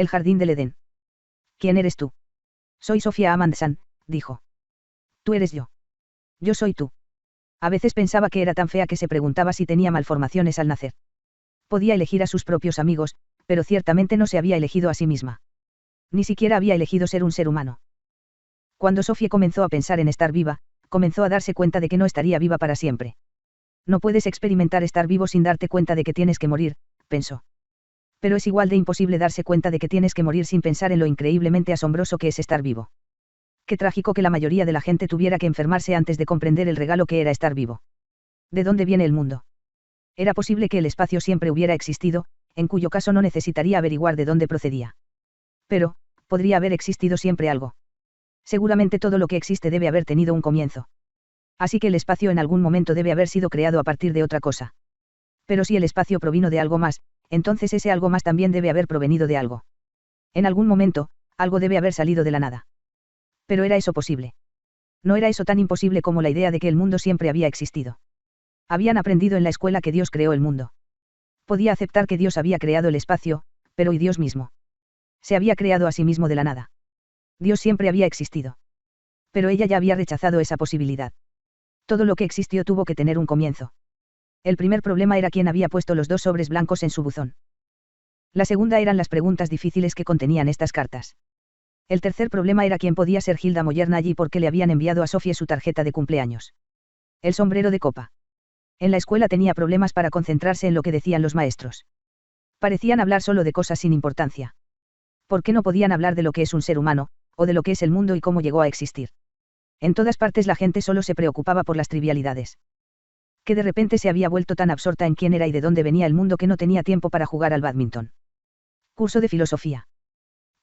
El jardín del Edén. ¿Quién eres tú? Soy Sofía Amundsen, dijo. Tú eres yo. Yo soy tú. A veces pensaba que era tan fea que se preguntaba si tenía malformaciones al nacer. Podía elegir a sus propios amigos, pero ciertamente no se había elegido a sí misma. Ni siquiera había elegido ser un ser humano. Cuando Sofía comenzó a pensar en estar viva, comenzó a darse cuenta de que no estaría viva para siempre. No puedes experimentar estar vivo sin darte cuenta de que tienes que morir, pensó. Pero es igual de imposible darse cuenta de que tienes que morir sin pensar en lo increíblemente asombroso que es estar vivo. Qué trágico que la mayoría de la gente tuviera que enfermarse antes de comprender el regalo que era estar vivo. ¿De dónde viene el mundo? Era posible que el espacio siempre hubiera existido, en cuyo caso no necesitaría averiguar de dónde procedía. Pero, podría haber existido siempre algo. Seguramente todo lo que existe debe haber tenido un comienzo. Así que el espacio en algún momento debe haber sido creado a partir de otra cosa. Pero si el espacio provino de algo más, entonces ese algo más también debe haber provenido de algo. En algún momento, algo debe haber salido de la nada. Pero ¿era eso posible? No era eso tan imposible como la idea de que el mundo siempre había existido. Habían aprendido en la escuela que Dios creó el mundo. Podía aceptar que Dios había creado el espacio, pero ¿y Dios mismo? Se había creado a sí mismo de la nada. Dios siempre había existido. Pero ella ya había rechazado esa posibilidad. Todo lo que existió tuvo que tener un comienzo. El primer problema era quién había puesto los 2 sobres blancos en su buzón. La segunda eran las preguntas difíciles que contenían estas cartas. El tercer problema era quién podía ser Hilda Moyernaghi y por qué le habían enviado a Sofía su tarjeta de cumpleaños. El sombrero de copa. En la escuela tenía problemas para concentrarse en lo que decían los maestros. Parecían hablar solo de cosas sin importancia. ¿Por qué no podían hablar de lo que es un ser humano, o de lo que es el mundo y cómo llegó a existir? En todas partes la gente solo se preocupaba por las trivialidades. Que de repente se había vuelto tan absorta en quién era y de dónde venía el mundo que no tenía tiempo para jugar al bádminton. Curso de filosofía.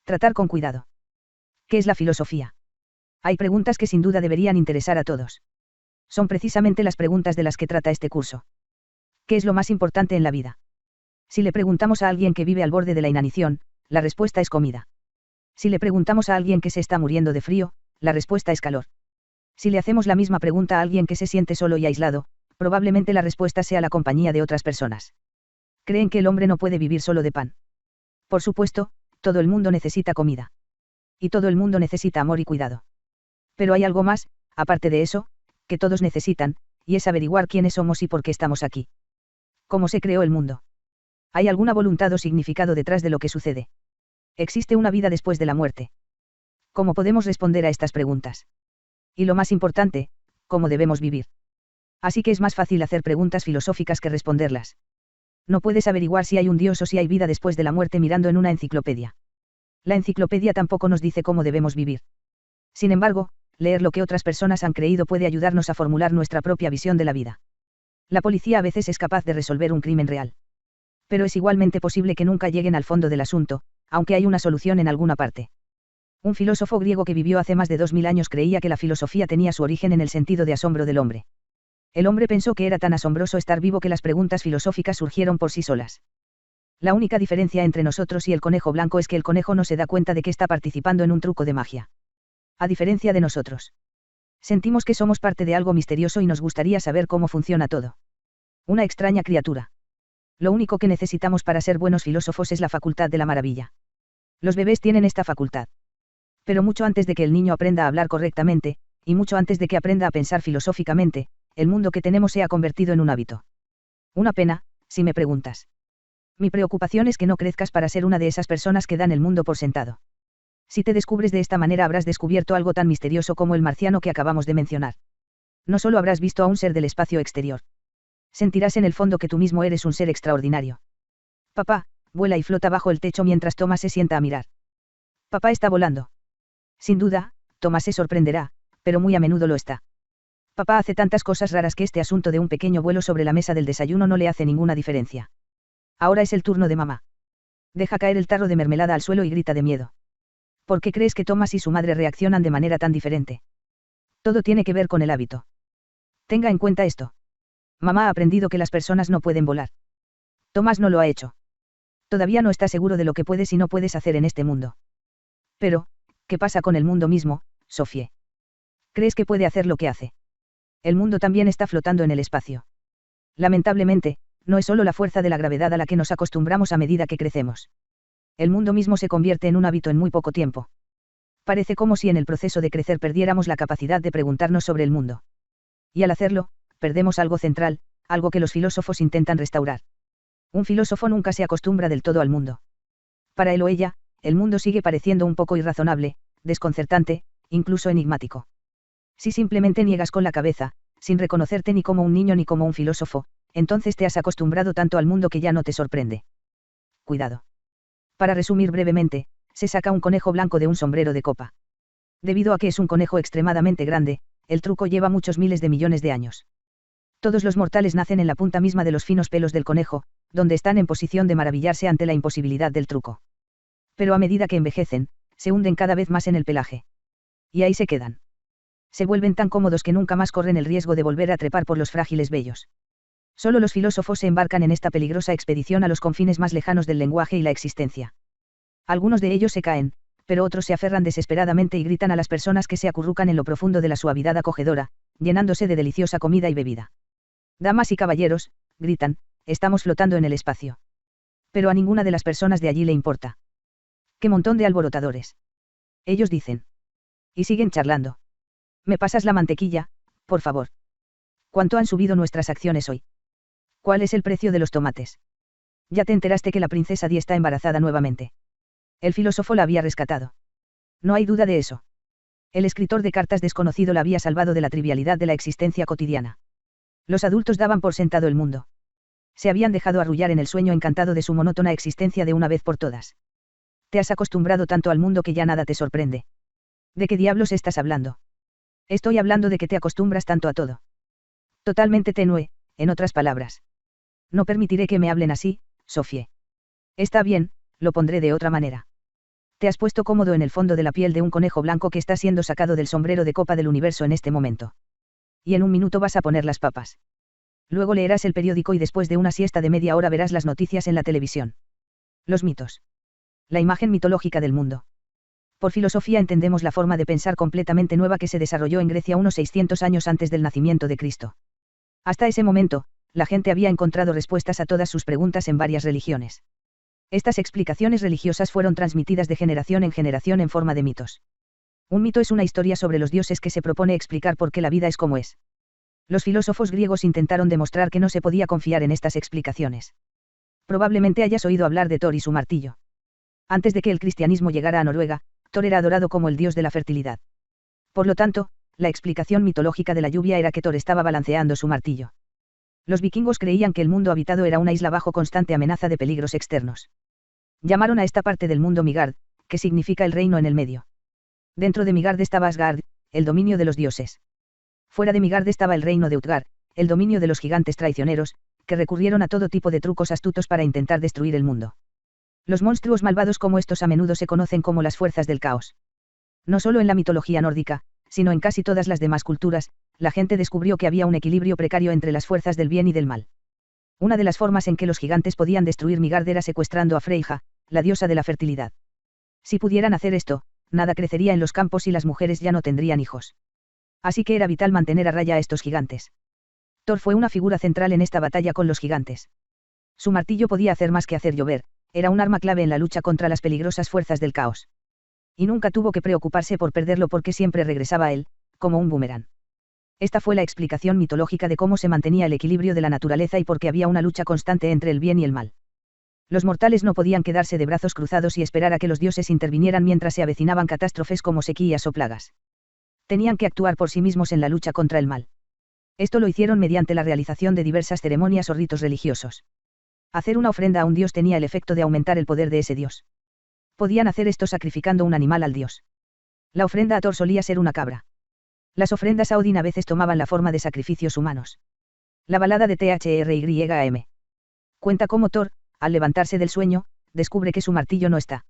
Tratar con cuidado. ¿Qué es la filosofía? Hay preguntas que sin duda deberían interesar a todos. Son precisamente las preguntas de las que trata este curso. ¿Qué es lo más importante en la vida? Si le preguntamos a alguien que vive al borde de la inanición, la respuesta es comida. Si le preguntamos a alguien que se está muriendo de frío, la respuesta es calor. Si le hacemos la misma pregunta a alguien que se siente solo y aislado, probablemente la respuesta sea la compañía de otras personas. Creen que el hombre no puede vivir solo de pan. Por supuesto, todo el mundo necesita comida. Y todo el mundo necesita amor y cuidado. Pero hay algo más, aparte de eso, que todos necesitan, y es averiguar quiénes somos y por qué estamos aquí. ¿Cómo se creó el mundo? ¿Hay alguna voluntad o significado detrás de lo que sucede? ¿Existe una vida después de la muerte? ¿Cómo podemos responder a estas preguntas? Y lo más importante, ¿cómo debemos vivir? Así que es más fácil hacer preguntas filosóficas que responderlas. No puedes averiguar si hay un Dios o si hay vida después de la muerte mirando en una enciclopedia. La enciclopedia tampoco nos dice cómo debemos vivir. Sin embargo, leer lo que otras personas han creído puede ayudarnos a formular nuestra propia visión de la vida. La policía a veces es capaz de resolver un crimen real. Pero es igualmente posible que nunca lleguen al fondo del asunto, aunque hay una solución en alguna parte. Un filósofo griego que vivió hace más de 2000 años creía que la filosofía tenía su origen en el sentido de asombro del hombre. El hombre pensó que era tan asombroso estar vivo que las preguntas filosóficas surgieron por sí solas. La única diferencia entre nosotros y el conejo blanco es que el conejo no se da cuenta de que está participando en un truco de magia. A diferencia de nosotros. Sentimos que somos parte de algo misterioso y nos gustaría saber cómo funciona todo. Una extraña criatura. Lo único que necesitamos para ser buenos filósofos es la facultad de la maravilla. Los bebés tienen esta facultad. Pero mucho antes de que el niño aprenda a hablar correctamente, y mucho antes de que aprenda a pensar filosóficamente, el mundo que tenemos se ha convertido en un hábito. Una pena, si me preguntas. Mi preocupación es que no crezcas para ser una de esas personas que dan el mundo por sentado. Si te descubres de esta manera habrás descubierto algo tan misterioso como el marciano que acabamos de mencionar. No solo habrás visto a un ser del espacio exterior. Sentirás en el fondo que tú mismo eres un ser extraordinario. Papá, vuela y flota bajo el techo mientras Thomas se sienta a mirar. Papá está volando. Sin duda, Thomas se sorprenderá, pero muy a menudo lo está. Papá hace tantas cosas raras que este asunto de un pequeño vuelo sobre la mesa del desayuno no le hace ninguna diferencia. Ahora es el turno de mamá. Deja caer el tarro de mermelada al suelo y grita de miedo. ¿Por qué crees que Thomas y su madre reaccionan de manera tan diferente? Todo tiene que ver con el hábito. Tenga en cuenta esto. Mamá ha aprendido que las personas no pueden volar. Thomas no lo ha hecho. Todavía no está seguro de lo que puedes y no puedes hacer en este mundo. Pero, ¿qué pasa con el mundo mismo, Sophie? ¿Crees que puede hacer lo que hace? El mundo también está flotando en el espacio. Lamentablemente, no es solo la fuerza de la gravedad a la que nos acostumbramos a medida que crecemos. El mundo mismo se convierte en un hábito en muy poco tiempo. Parece como si en el proceso de crecer perdiéramos la capacidad de preguntarnos sobre el mundo. Y al hacerlo, perdemos algo central, algo que los filósofos intentan restaurar. Un filósofo nunca se acostumbra del todo al mundo. Para él o ella, el mundo sigue pareciendo un poco irrazonable, desconcertante, incluso enigmático. Si simplemente niegas con la cabeza, sin reconocerte ni como un niño ni como un filósofo, entonces te has acostumbrado tanto al mundo que ya no te sorprende. Cuidado. Para resumir brevemente, se saca un conejo blanco de un sombrero de copa. Debido a que es un conejo extremadamente grande, el truco lleva muchos miles de millones de años. Todos los mortales nacen en la punta misma de los finos pelos del conejo, donde están en posición de maravillarse ante la imposibilidad del truco. Pero a medida que envejecen, se hunden cada vez más en el pelaje. Y ahí se quedan. Se vuelven tan cómodos que nunca más corren el riesgo de volver a trepar por los frágiles vellos. Solo los filósofos se embarcan en esta peligrosa expedición a los confines más lejanos del lenguaje y la existencia. Algunos de ellos se caen, pero otros se aferran desesperadamente y gritan a las personas que se acurrucan en lo profundo de la suavidad acogedora, llenándose de deliciosa comida y bebida. Damas y caballeros, gritan, estamos flotando en el espacio. Pero a ninguna de las personas de allí le importa. ¡Qué montón de alborotadores! Ellos dicen. Y siguen charlando. ¿Me pasas la mantequilla, por favor? ¿Cuánto han subido nuestras acciones hoy? ¿Cuál es el precio de los tomates? Ya te enteraste que la princesa Di está embarazada nuevamente. El filósofo la había rescatado. No hay duda de eso. El escritor de cartas desconocido la había salvado de la trivialidad de la existencia cotidiana. Los adultos daban por sentado el mundo. Se habían dejado arrullar en el sueño encantado de su monótona existencia de una vez por todas. Te has acostumbrado tanto al mundo que ya nada te sorprende. ¿De qué diablos estás hablando? Estoy hablando de que te acostumbras tanto a todo. Totalmente tenue, en otras palabras. No permitiré que me hablen así, Sophie. Está bien, lo pondré de otra manera. Te has puesto cómodo en el fondo de la piel de un conejo blanco que está siendo sacado del sombrero de copa del universo en este momento. Y en un minuto vas a poner las papas. Luego leerás el periódico y después de una siesta de media hora verás las noticias en la televisión. Los mitos. La imagen mitológica del mundo. Por filosofía entendemos la forma de pensar completamente nueva que se desarrolló en Grecia unos 600 años antes del nacimiento de Cristo. Hasta ese momento, la gente había encontrado respuestas a todas sus preguntas en varias religiones. Estas explicaciones religiosas fueron transmitidas de generación en generación en forma de mitos. Un mito es una historia sobre los dioses que se propone explicar por qué la vida es como es. Los filósofos griegos intentaron demostrar que no se podía confiar en estas explicaciones. Probablemente hayas oído hablar de Thor y su martillo. Antes de que el cristianismo llegara a Noruega, Thor era adorado como el dios de la fertilidad. Por lo tanto, la explicación mitológica de la lluvia era que Thor estaba balanceando su martillo. Los vikingos creían que el mundo habitado era una isla bajo constante amenaza de peligros externos. Llamaron a esta parte del mundo Midgard, que significa el reino en el medio. Dentro de Midgard estaba Asgard, el dominio de los dioses. Fuera de Midgard estaba el reino de Utgard, el dominio de los gigantes traicioneros, que recurrieron a todo tipo de trucos astutos para intentar destruir el mundo. Los monstruos malvados como estos a menudo se conocen como las fuerzas del caos. No solo en la mitología nórdica, sino en casi todas las demás culturas, la gente descubrió que había un equilibrio precario entre las fuerzas del bien y del mal. Una de las formas en que los gigantes podían destruir Midgard era secuestrando a Freyja, la diosa de la fertilidad. Si pudieran hacer esto, nada crecería en los campos y las mujeres ya no tendrían hijos. Así que era vital mantener a raya a estos gigantes. Thor fue una figura central en esta batalla con los gigantes. Su martillo podía hacer más que hacer llover, era un arma clave en la lucha contra las peligrosas fuerzas del caos. Y nunca tuvo que preocuparse por perderlo porque siempre regresaba a él, como un boomerang. Esta fue la explicación mitológica de cómo se mantenía el equilibrio de la naturaleza y por qué había una lucha constante entre el bien y el mal. Los mortales no podían quedarse de brazos cruzados y esperar a que los dioses intervinieran mientras se avecinaban catástrofes como sequías o plagas. Tenían que actuar por sí mismos en la lucha contra el mal. Esto lo hicieron mediante la realización de diversas ceremonias o ritos religiosos. Hacer una ofrenda a un dios tenía el efecto de aumentar el poder de ese dios. Podían hacer esto sacrificando un animal al dios. La ofrenda a Thor solía ser una cabra. Las ofrendas a Odín a veces tomaban la forma de sacrificios humanos. La balada de THRYAM. Cuenta cómo Thor, al levantarse del sueño, descubre que su martillo no está.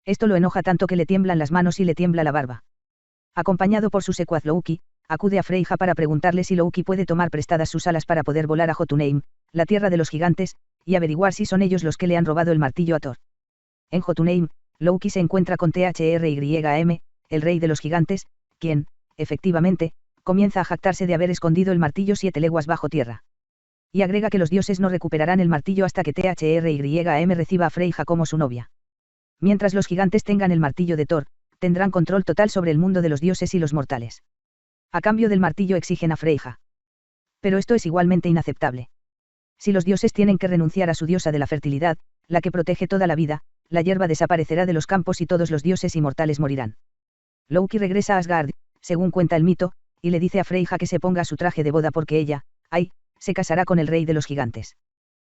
Esto lo enoja tanto que le tiemblan las manos y le tiembla la barba. Acompañado por su secuaz Loki, acude a Freyja para preguntarle si Loki puede tomar prestadas sus alas para poder volar a Jotunheim, la tierra de los gigantes, y averiguar si son ellos los que le han robado el martillo a Thor. En Jotunheim, Loki se encuentra con THRYAM, el rey de los gigantes, quien, efectivamente, comienza a jactarse de haber escondido el martillo 7 leguas bajo tierra. Y agrega que los dioses no recuperarán el martillo hasta que THRYAM reciba a Freyja como su novia. Mientras los gigantes tengan el martillo de Thor, tendrán control total sobre el mundo de los dioses y los mortales. A cambio del martillo exigen a Freyja. Pero esto es igualmente inaceptable. Si los dioses tienen que renunciar a su diosa de la fertilidad, la que protege toda la vida, la hierba desaparecerá de los campos y todos los dioses y mortales morirán. Loki regresa a Asgard, según cuenta el mito, y le dice a Freyja que se ponga su traje de boda porque ella, se casará con el rey de los gigantes.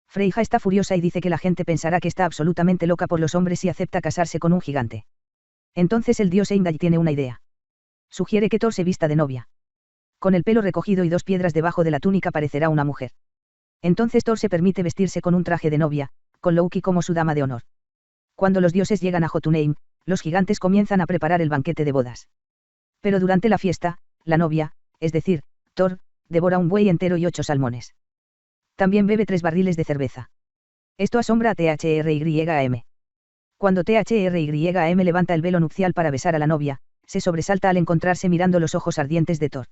Freyja está furiosa y dice que la gente pensará que está absolutamente loca por los hombres si acepta casarse con un gigante. Entonces el dios Heimdall tiene una idea. Sugiere que Thor se vista de novia. Con el pelo recogido y 2 piedras debajo de la túnica parecerá una mujer. Entonces Thor se permite vestirse con un traje de novia, con Loki como su dama de honor. Cuando los dioses llegan a Jotunheim, los gigantes comienzan a preparar el banquete de bodas. Pero durante la fiesta, la novia, es decir, Thor, devora un buey entero y 8 salmones. También bebe 3 barriles de cerveza. Esto asombra a THRYM. Cuando THRYM levanta el velo nupcial para besar a la novia, se sobresalta al encontrarse mirando los ojos ardientes de Thor.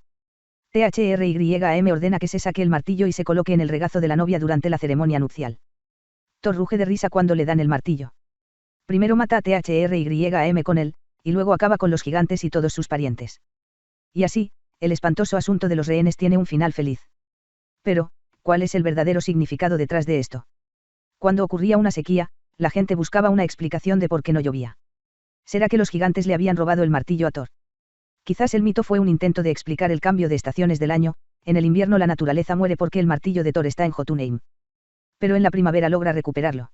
THRYM ordena que se saque el martillo y se coloque en el regazo de la novia durante la ceremonia nupcial. Thor ruge de risa cuando le dan el martillo. Primero mata a THRYM con él, y luego acaba con los gigantes y todos sus parientes. Y así, el espantoso asunto de los rehenes tiene un final feliz. Pero, ¿cuál es el verdadero significado detrás de esto? Cuando ocurría una sequía, la gente buscaba una explicación de por qué no llovía. ¿Será que los gigantes le habían robado el martillo a Thor? Quizás el mito fue un intento de explicar el cambio de estaciones del año. En el invierno la naturaleza muere porque el martillo de Thor está en Jotunheim. Pero en la primavera logra recuperarlo.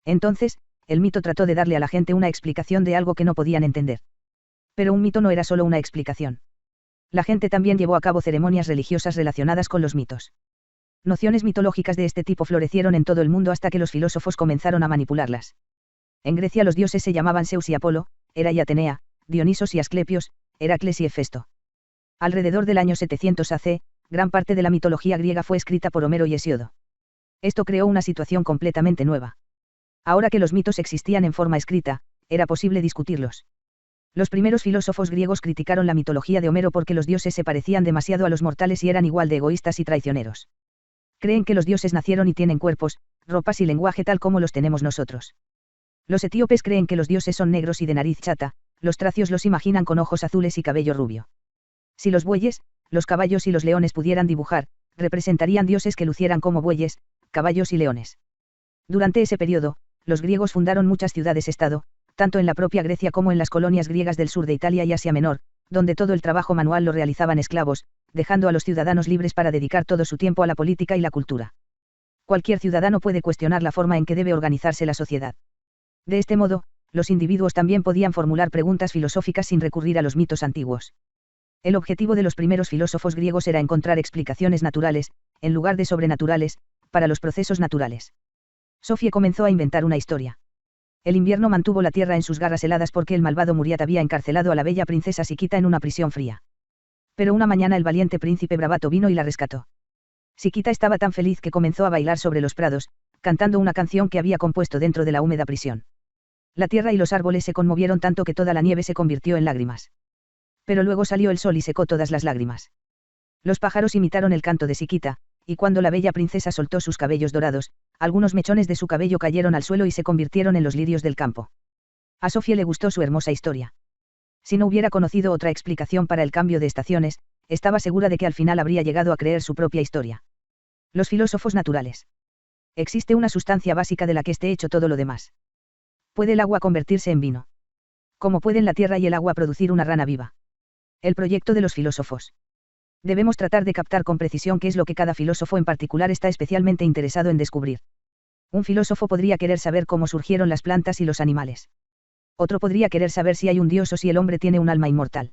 Entonces, el mito trató de darle a la gente una explicación de algo que no podían entender. Pero un mito no era solo una explicación. La gente también llevó a cabo ceremonias religiosas relacionadas con los mitos. Nociones mitológicas de este tipo florecieron en todo el mundo hasta que los filósofos comenzaron a manipularlas. En Grecia los dioses se llamaban Zeus y Apolo, Hera y Atenea, Dionisos y Asclepios, Heracles y Hefesto. Alrededor del año 700 AC, gran parte de la mitología griega fue escrita por Homero y Hesíodo. Esto creó una situación completamente nueva. Ahora que los mitos existían en forma escrita, era posible discutirlos. Los primeros filósofos griegos criticaron la mitología de Homero porque los dioses se parecían demasiado a los mortales y eran igual de egoístas y traicioneros. Creen que los dioses nacieron y tienen cuerpos, ropas y lenguaje tal como los tenemos nosotros. Los etíopes creen que los dioses son negros y de nariz chata, los tracios los imaginan con ojos azules y cabello rubio. Si los bueyes, los caballos y los leones pudieran dibujar, representarían dioses que lucieran como bueyes, caballos y leones. Durante ese periodo, los griegos fundaron muchas ciudades-estado, tanto en la propia Grecia como en las colonias griegas del sur de Italia y Asia Menor, donde todo el trabajo manual lo realizaban esclavos, dejando a los ciudadanos libres para dedicar todo su tiempo a la política y la cultura. Cualquier ciudadano puede cuestionar la forma en que debe organizarse la sociedad. De este modo, los individuos también podían formular preguntas filosóficas sin recurrir a los mitos antiguos. El objetivo de los primeros filósofos griegos era encontrar explicaciones naturales, en lugar de sobrenaturales, para los procesos naturales. Sofie comenzó a inventar una historia. El invierno mantuvo la tierra en sus garras heladas porque el malvado Muriat había encarcelado a la bella princesa Siquita en una prisión fría. Pero una mañana el valiente príncipe Bravato vino y la rescató. Siquita estaba tan feliz que comenzó a bailar sobre los prados, cantando una canción que había compuesto dentro de la húmeda prisión. La tierra y los árboles se conmovieron tanto que toda la nieve se convirtió en lágrimas. Pero luego salió el sol y secó todas las lágrimas. Los pájaros imitaron el canto de Siquita, y cuando la bella princesa soltó sus cabellos dorados, algunos mechones de su cabello cayeron al suelo y se convirtieron en los lirios del campo. A Sofía le gustó su hermosa historia. Si no hubiera conocido otra explicación para el cambio de estaciones, estaba segura de que al final habría llegado a creer su propia historia. Los filósofos naturales. Existe una sustancia básica de la que esté hecho todo lo demás. ¿Puede el agua convertirse en vino? ¿Cómo pueden la tierra y el agua producir una rana viva? El proyecto de los filósofos. Debemos tratar de captar con precisión qué es lo que cada filósofo en particular está especialmente interesado en descubrir. Un filósofo podría querer saber cómo surgieron las plantas y los animales. Otro podría querer saber si hay un dios o si el hombre tiene un alma inmortal.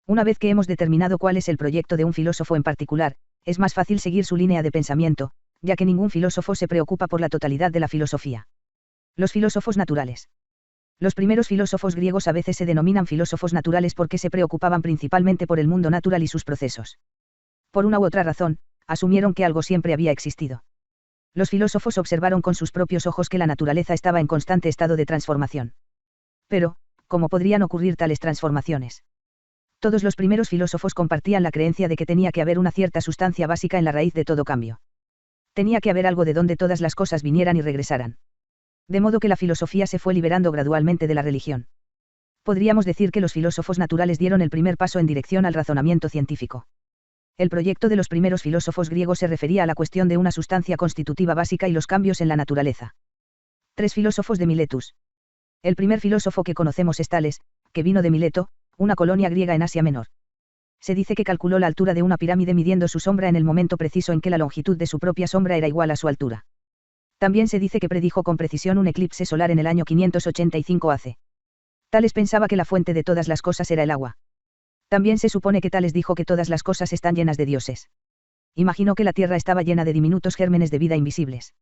Una vez que hemos determinado cuál es el proyecto de un filósofo en particular, es más fácil seguir su línea de pensamiento, ya que ningún filósofo se preocupa por la totalidad de la filosofía. Los filósofos naturales. Los primeros filósofos griegos a veces se denominan filósofos naturales porque se preocupaban principalmente por el mundo natural y sus procesos. Por una u otra razón, asumieron que algo siempre había existido. Los filósofos observaron con sus propios ojos que la naturaleza estaba en constante estado de transformación. Pero, ¿cómo podrían ocurrir tales transformaciones? Todos los primeros filósofos compartían la creencia de que tenía que haber una cierta sustancia básica en la raíz de todo cambio. Tenía que haber algo de donde todas las cosas vinieran y regresaran. De modo que la filosofía se fue liberando gradualmente de la religión. Podríamos decir que los filósofos naturales dieron el primer paso en dirección al razonamiento científico. El proyecto de los primeros filósofos griegos se refería a la cuestión de una sustancia constitutiva básica y los cambios en la naturaleza. 3 filósofos de Miletus. El primer filósofo que conocemos es Tales, que vino de Mileto, una colonia griega en Asia Menor. Se dice que calculó la altura de una pirámide midiendo su sombra en el momento preciso en que la longitud de su propia sombra era igual a su altura. También se dice que predijo con precisión un eclipse solar en el año 585 AC. Tales pensaba que la fuente de todas las cosas era el agua. También se supone que Tales dijo que todas las cosas están llenas de dioses. Imaginó que la tierra estaba llena de diminutos gérmenes de vida invisibles.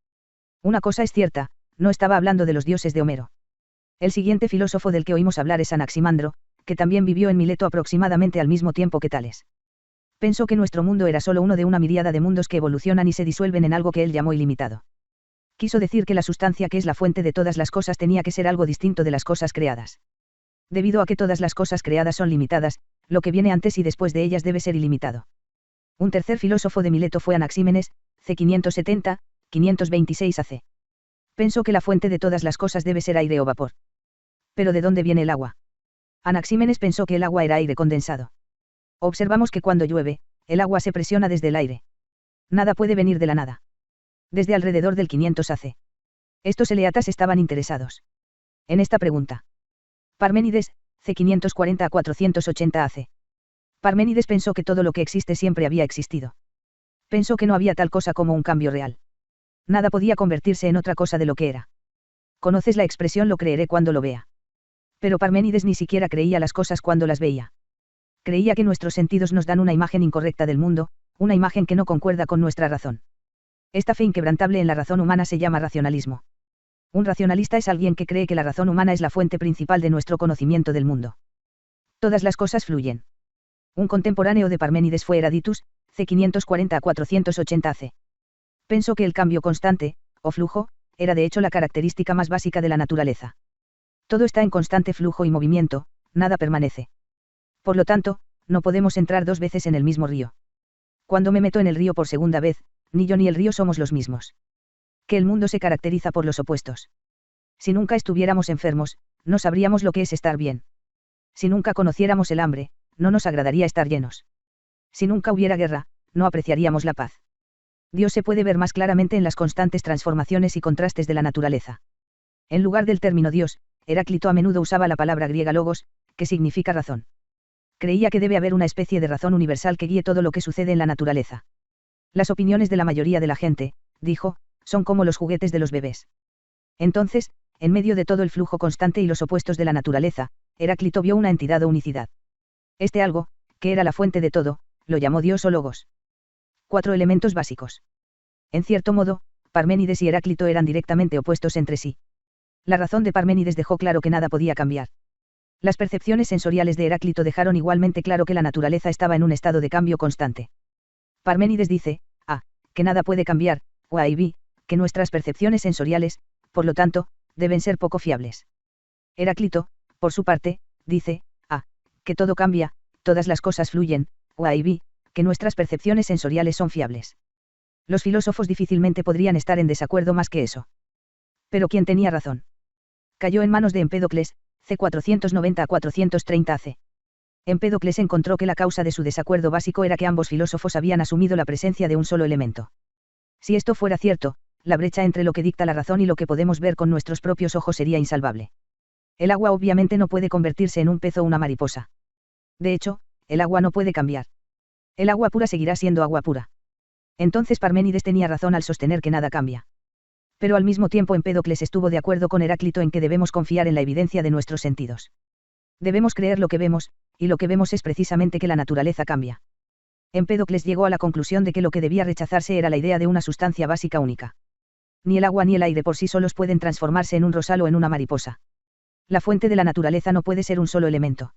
Una cosa es cierta, no estaba hablando de los dioses de Homero. El siguiente filósofo del que oímos hablar es Anaximandro, que también vivió en Mileto aproximadamente al mismo tiempo que Tales. Pensó que nuestro mundo era solo uno de una miríada de mundos que evolucionan y se disuelven en algo que él llamó ilimitado. Quiso decir que la sustancia que es la fuente de todas las cosas tenía que ser algo distinto de las cosas creadas. Debido a que todas las cosas creadas son limitadas, lo que viene antes y después de ellas debe ser ilimitado. Un tercer filósofo de Mileto fue Anaxímenes, c. 570, 526 AC. Pensó que la fuente de todas las cosas debe ser aire o vapor. ¿Pero de dónde viene el agua? Anaxímenes pensó que el agua era aire condensado. Observamos que cuando llueve, el agua se presiona desde el aire. Nada puede venir de la nada. Desde alrededor del 500 AC. Estos eleatas estaban interesados en esta pregunta. Parménides, c. 540 a 480 AC. Parménides pensó que todo lo que existe siempre había existido. Pensó que no había tal cosa como un cambio real. Nada podía convertirse en otra cosa de lo que era. Conoces la expresión lo creeré cuando lo vea. Pero Parménides ni siquiera creía las cosas cuando las veía. Creía que nuestros sentidos nos dan una imagen incorrecta del mundo, una imagen que no concuerda con nuestra razón. Esta fe inquebrantable en la razón humana se llama racionalismo. Un racionalista es alguien que cree que la razón humana es la fuente principal de nuestro conocimiento del mundo. Todas las cosas fluyen. Un contemporáneo de Parménides fue Heraditus, c. 540 a 480 AC. Pensó que el cambio constante, o flujo, era de hecho la característica más básica de la naturaleza. Todo está en constante flujo y movimiento, nada permanece. Por lo tanto, no podemos entrar 2 veces en el mismo río. Cuando me meto en el río por segunda vez, ni yo ni el río somos los mismos. Que el mundo se caracteriza por los opuestos. Si nunca estuviéramos enfermos, no sabríamos lo que es estar bien. Si nunca conociéramos el hambre, no nos agradaría estar llenos. Si nunca hubiera guerra, no apreciaríamos la paz. Dios se puede ver más claramente en las constantes transformaciones y contrastes de la naturaleza. En lugar del término Dios, Heráclito a menudo usaba la palabra griega logos, que significa razón. Creía que debe haber una especie de razón universal que guíe todo lo que sucede en la naturaleza. Las opiniones de la mayoría de la gente, dijo, son como los juguetes de los bebés. Entonces, en medio de todo el flujo constante y los opuestos de la naturaleza, Heráclito vio una entidad o unicidad. Este algo, que era la fuente de todo, lo llamó Dios o Logos. 4 elementos básicos. En cierto modo, Parménides y Heráclito eran directamente opuestos entre sí. La razón de Parménides dejó claro que nada podía cambiar. Las percepciones sensoriales de Heráclito dejaron igualmente claro que la naturaleza estaba en un estado de cambio constante. Parménides dice, a, que nada puede cambiar, o a y b, que nuestras percepciones sensoriales, por lo tanto, deben ser poco fiables. Heráclito, por su parte, dice, a, que todo cambia, todas las cosas fluyen, o a y b, que nuestras percepciones sensoriales son fiables. Los filósofos difícilmente podrían estar en desacuerdo más que eso. Pero ¿quién tenía razón? Cayó en manos de Empédocles, c. 490 a 430 AC. Empédocles encontró que la causa de su desacuerdo básico era que ambos filósofos habían asumido la presencia de un solo elemento. Si esto fuera cierto, la brecha entre lo que dicta la razón y lo que podemos ver con nuestros propios ojos sería insalvable. El agua obviamente no puede convertirse en un pez o una mariposa. De hecho, el agua no puede cambiar. El agua pura seguirá siendo agua pura. Entonces Parménides tenía razón al sostener que nada cambia. Pero al mismo tiempo Empédocles estuvo de acuerdo con Heráclito en que debemos confiar en la evidencia de nuestros sentidos. Debemos creer lo que vemos, y lo que vemos es precisamente que la naturaleza cambia. Empédocles llegó a la conclusión de que lo que debía rechazarse era la idea de una sustancia básica única. Ni el agua ni el aire por sí solos pueden transformarse en un rosal o en una mariposa. La fuente de la naturaleza no puede ser un solo elemento.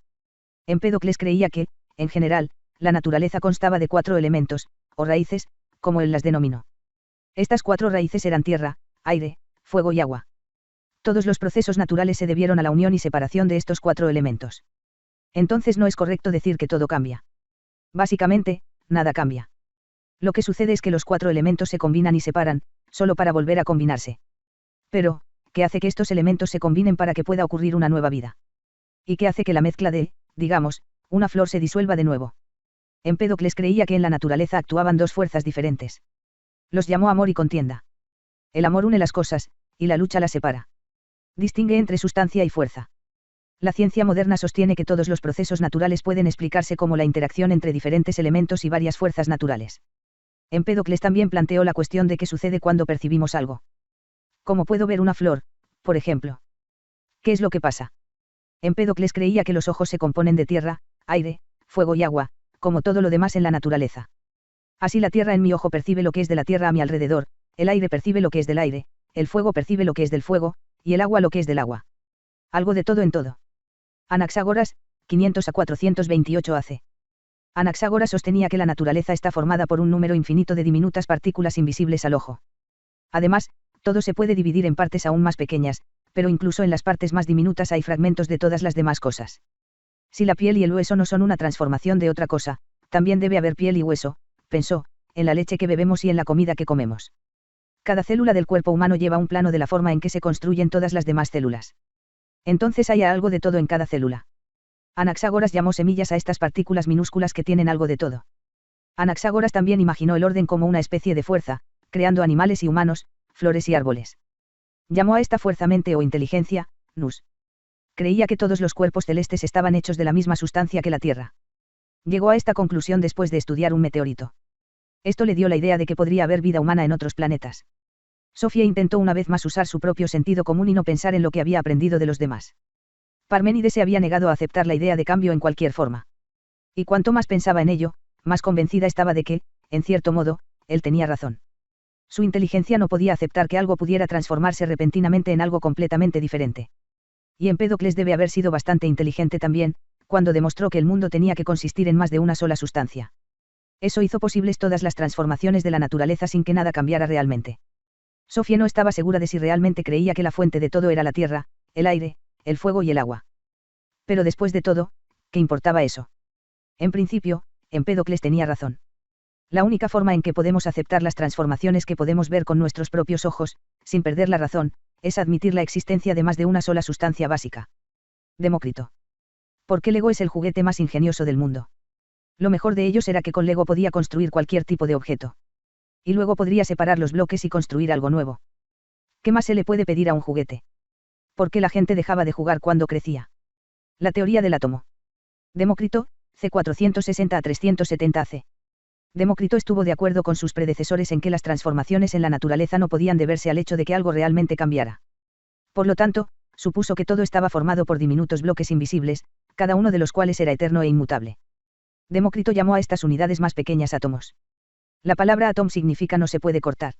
Empédocles creía que, en general, la naturaleza constaba de 4 elementos, o raíces, como él las denominó. Estas 4 raíces eran tierra, aire, fuego y agua. Todos los procesos naturales se debieron a la unión y separación de estos 4 elementos. Entonces no es correcto decir que todo cambia. Básicamente, nada cambia. Lo que sucede es que los 4 elementos se combinan y separan, solo para volver a combinarse. Pero, que hace que estos elementos se combinen para que pueda ocurrir una nueva vida. Y que hace que la mezcla de, digamos, una flor se disuelva de nuevo. Empédocles creía que en la naturaleza actuaban dos fuerzas diferentes. Los llamó amor y contienda. El amor une las cosas, y la lucha las separa. Distingue entre sustancia y fuerza. La ciencia moderna sostiene que todos los procesos naturales pueden explicarse como la interacción entre diferentes elementos y varias fuerzas naturales. Empédocles también planteó la cuestión de qué sucede cuando percibimos algo. ¿Cómo puedo ver una flor, por ejemplo? ¿Qué es lo que pasa? Empédocles creía que los ojos se componen de tierra, aire, fuego y agua, como todo lo demás en la naturaleza. Así la tierra en mi ojo percibe lo que es de la tierra a mi alrededor, el aire percibe lo que es del aire, el fuego percibe lo que es del fuego, y el agua lo que es del agua. Algo de todo en todo. Anaxágoras, 500 a 428 AC. Anaxágoras sostenía que la naturaleza está formada por un número infinito de diminutas partículas invisibles al ojo. Además, todo se puede dividir en partes aún más pequeñas, pero incluso en las partes más diminutas hay fragmentos de todas las demás cosas. Si la piel y el hueso no son una transformación de otra cosa, también debe haber piel y hueso, pensó, en la leche que bebemos y en la comida que comemos. Cada célula del cuerpo humano lleva un plano de la forma en que se construyen todas las demás células. Entonces hay algo de todo en cada célula. Anaxágoras llamó semillas a estas partículas minúsculas que tienen algo de todo. Anaxágoras también imaginó el orden como una especie de fuerza, creando animales y humanos, flores y árboles. Llamó a esta fuerza mente o inteligencia, nous. Creía que todos los cuerpos celestes estaban hechos de la misma sustancia que la Tierra. Llegó a esta conclusión después de estudiar un meteorito. Esto le dio la idea de que podría haber vida humana en otros planetas. Sofía intentó una vez más usar su propio sentido común y no pensar en lo que había aprendido de los demás. Parménides se había negado a aceptar la idea de cambio en cualquier forma. Y cuanto más pensaba en ello, más convencida estaba de que, en cierto modo, él tenía razón. Su inteligencia no podía aceptar que algo pudiera transformarse repentinamente en algo completamente diferente. Y Empédocles debe haber sido bastante inteligente también, cuando demostró que el mundo tenía que consistir en más de una sola sustancia. Eso hizo posibles todas las transformaciones de la naturaleza sin que nada cambiara realmente. Sofía no estaba segura de si realmente creía que la fuente de todo era la tierra, el aire, el fuego y el agua. Pero después de todo, ¿qué importaba eso? En principio, Empédocles tenía razón. La única forma en que podemos aceptar las transformaciones que podemos ver con nuestros propios ojos, sin perder la razón, es admitir la existencia de más de una sola sustancia básica. Demócrito. ¿Por qué Lego es el juguete más ingenioso del mundo? Lo mejor de ellos era que con Lego podía construir cualquier tipo de objeto. Y luego podría separar los bloques y construir algo nuevo. ¿Qué más se le puede pedir a un juguete? ¿Por qué la gente dejaba de jugar cuando crecía? La teoría del átomo. Demócrito, c. 460 a 370 AC. Demócrito estuvo de acuerdo con sus predecesores en que las transformaciones en la naturaleza no podían deberse al hecho de que algo realmente cambiara. Por lo tanto, supuso que todo estaba formado por diminutos bloques invisibles, cada uno de los cuales era eterno e inmutable. Demócrito llamó a estas unidades más pequeñas átomos. La palabra átomo significa no se puede cortar.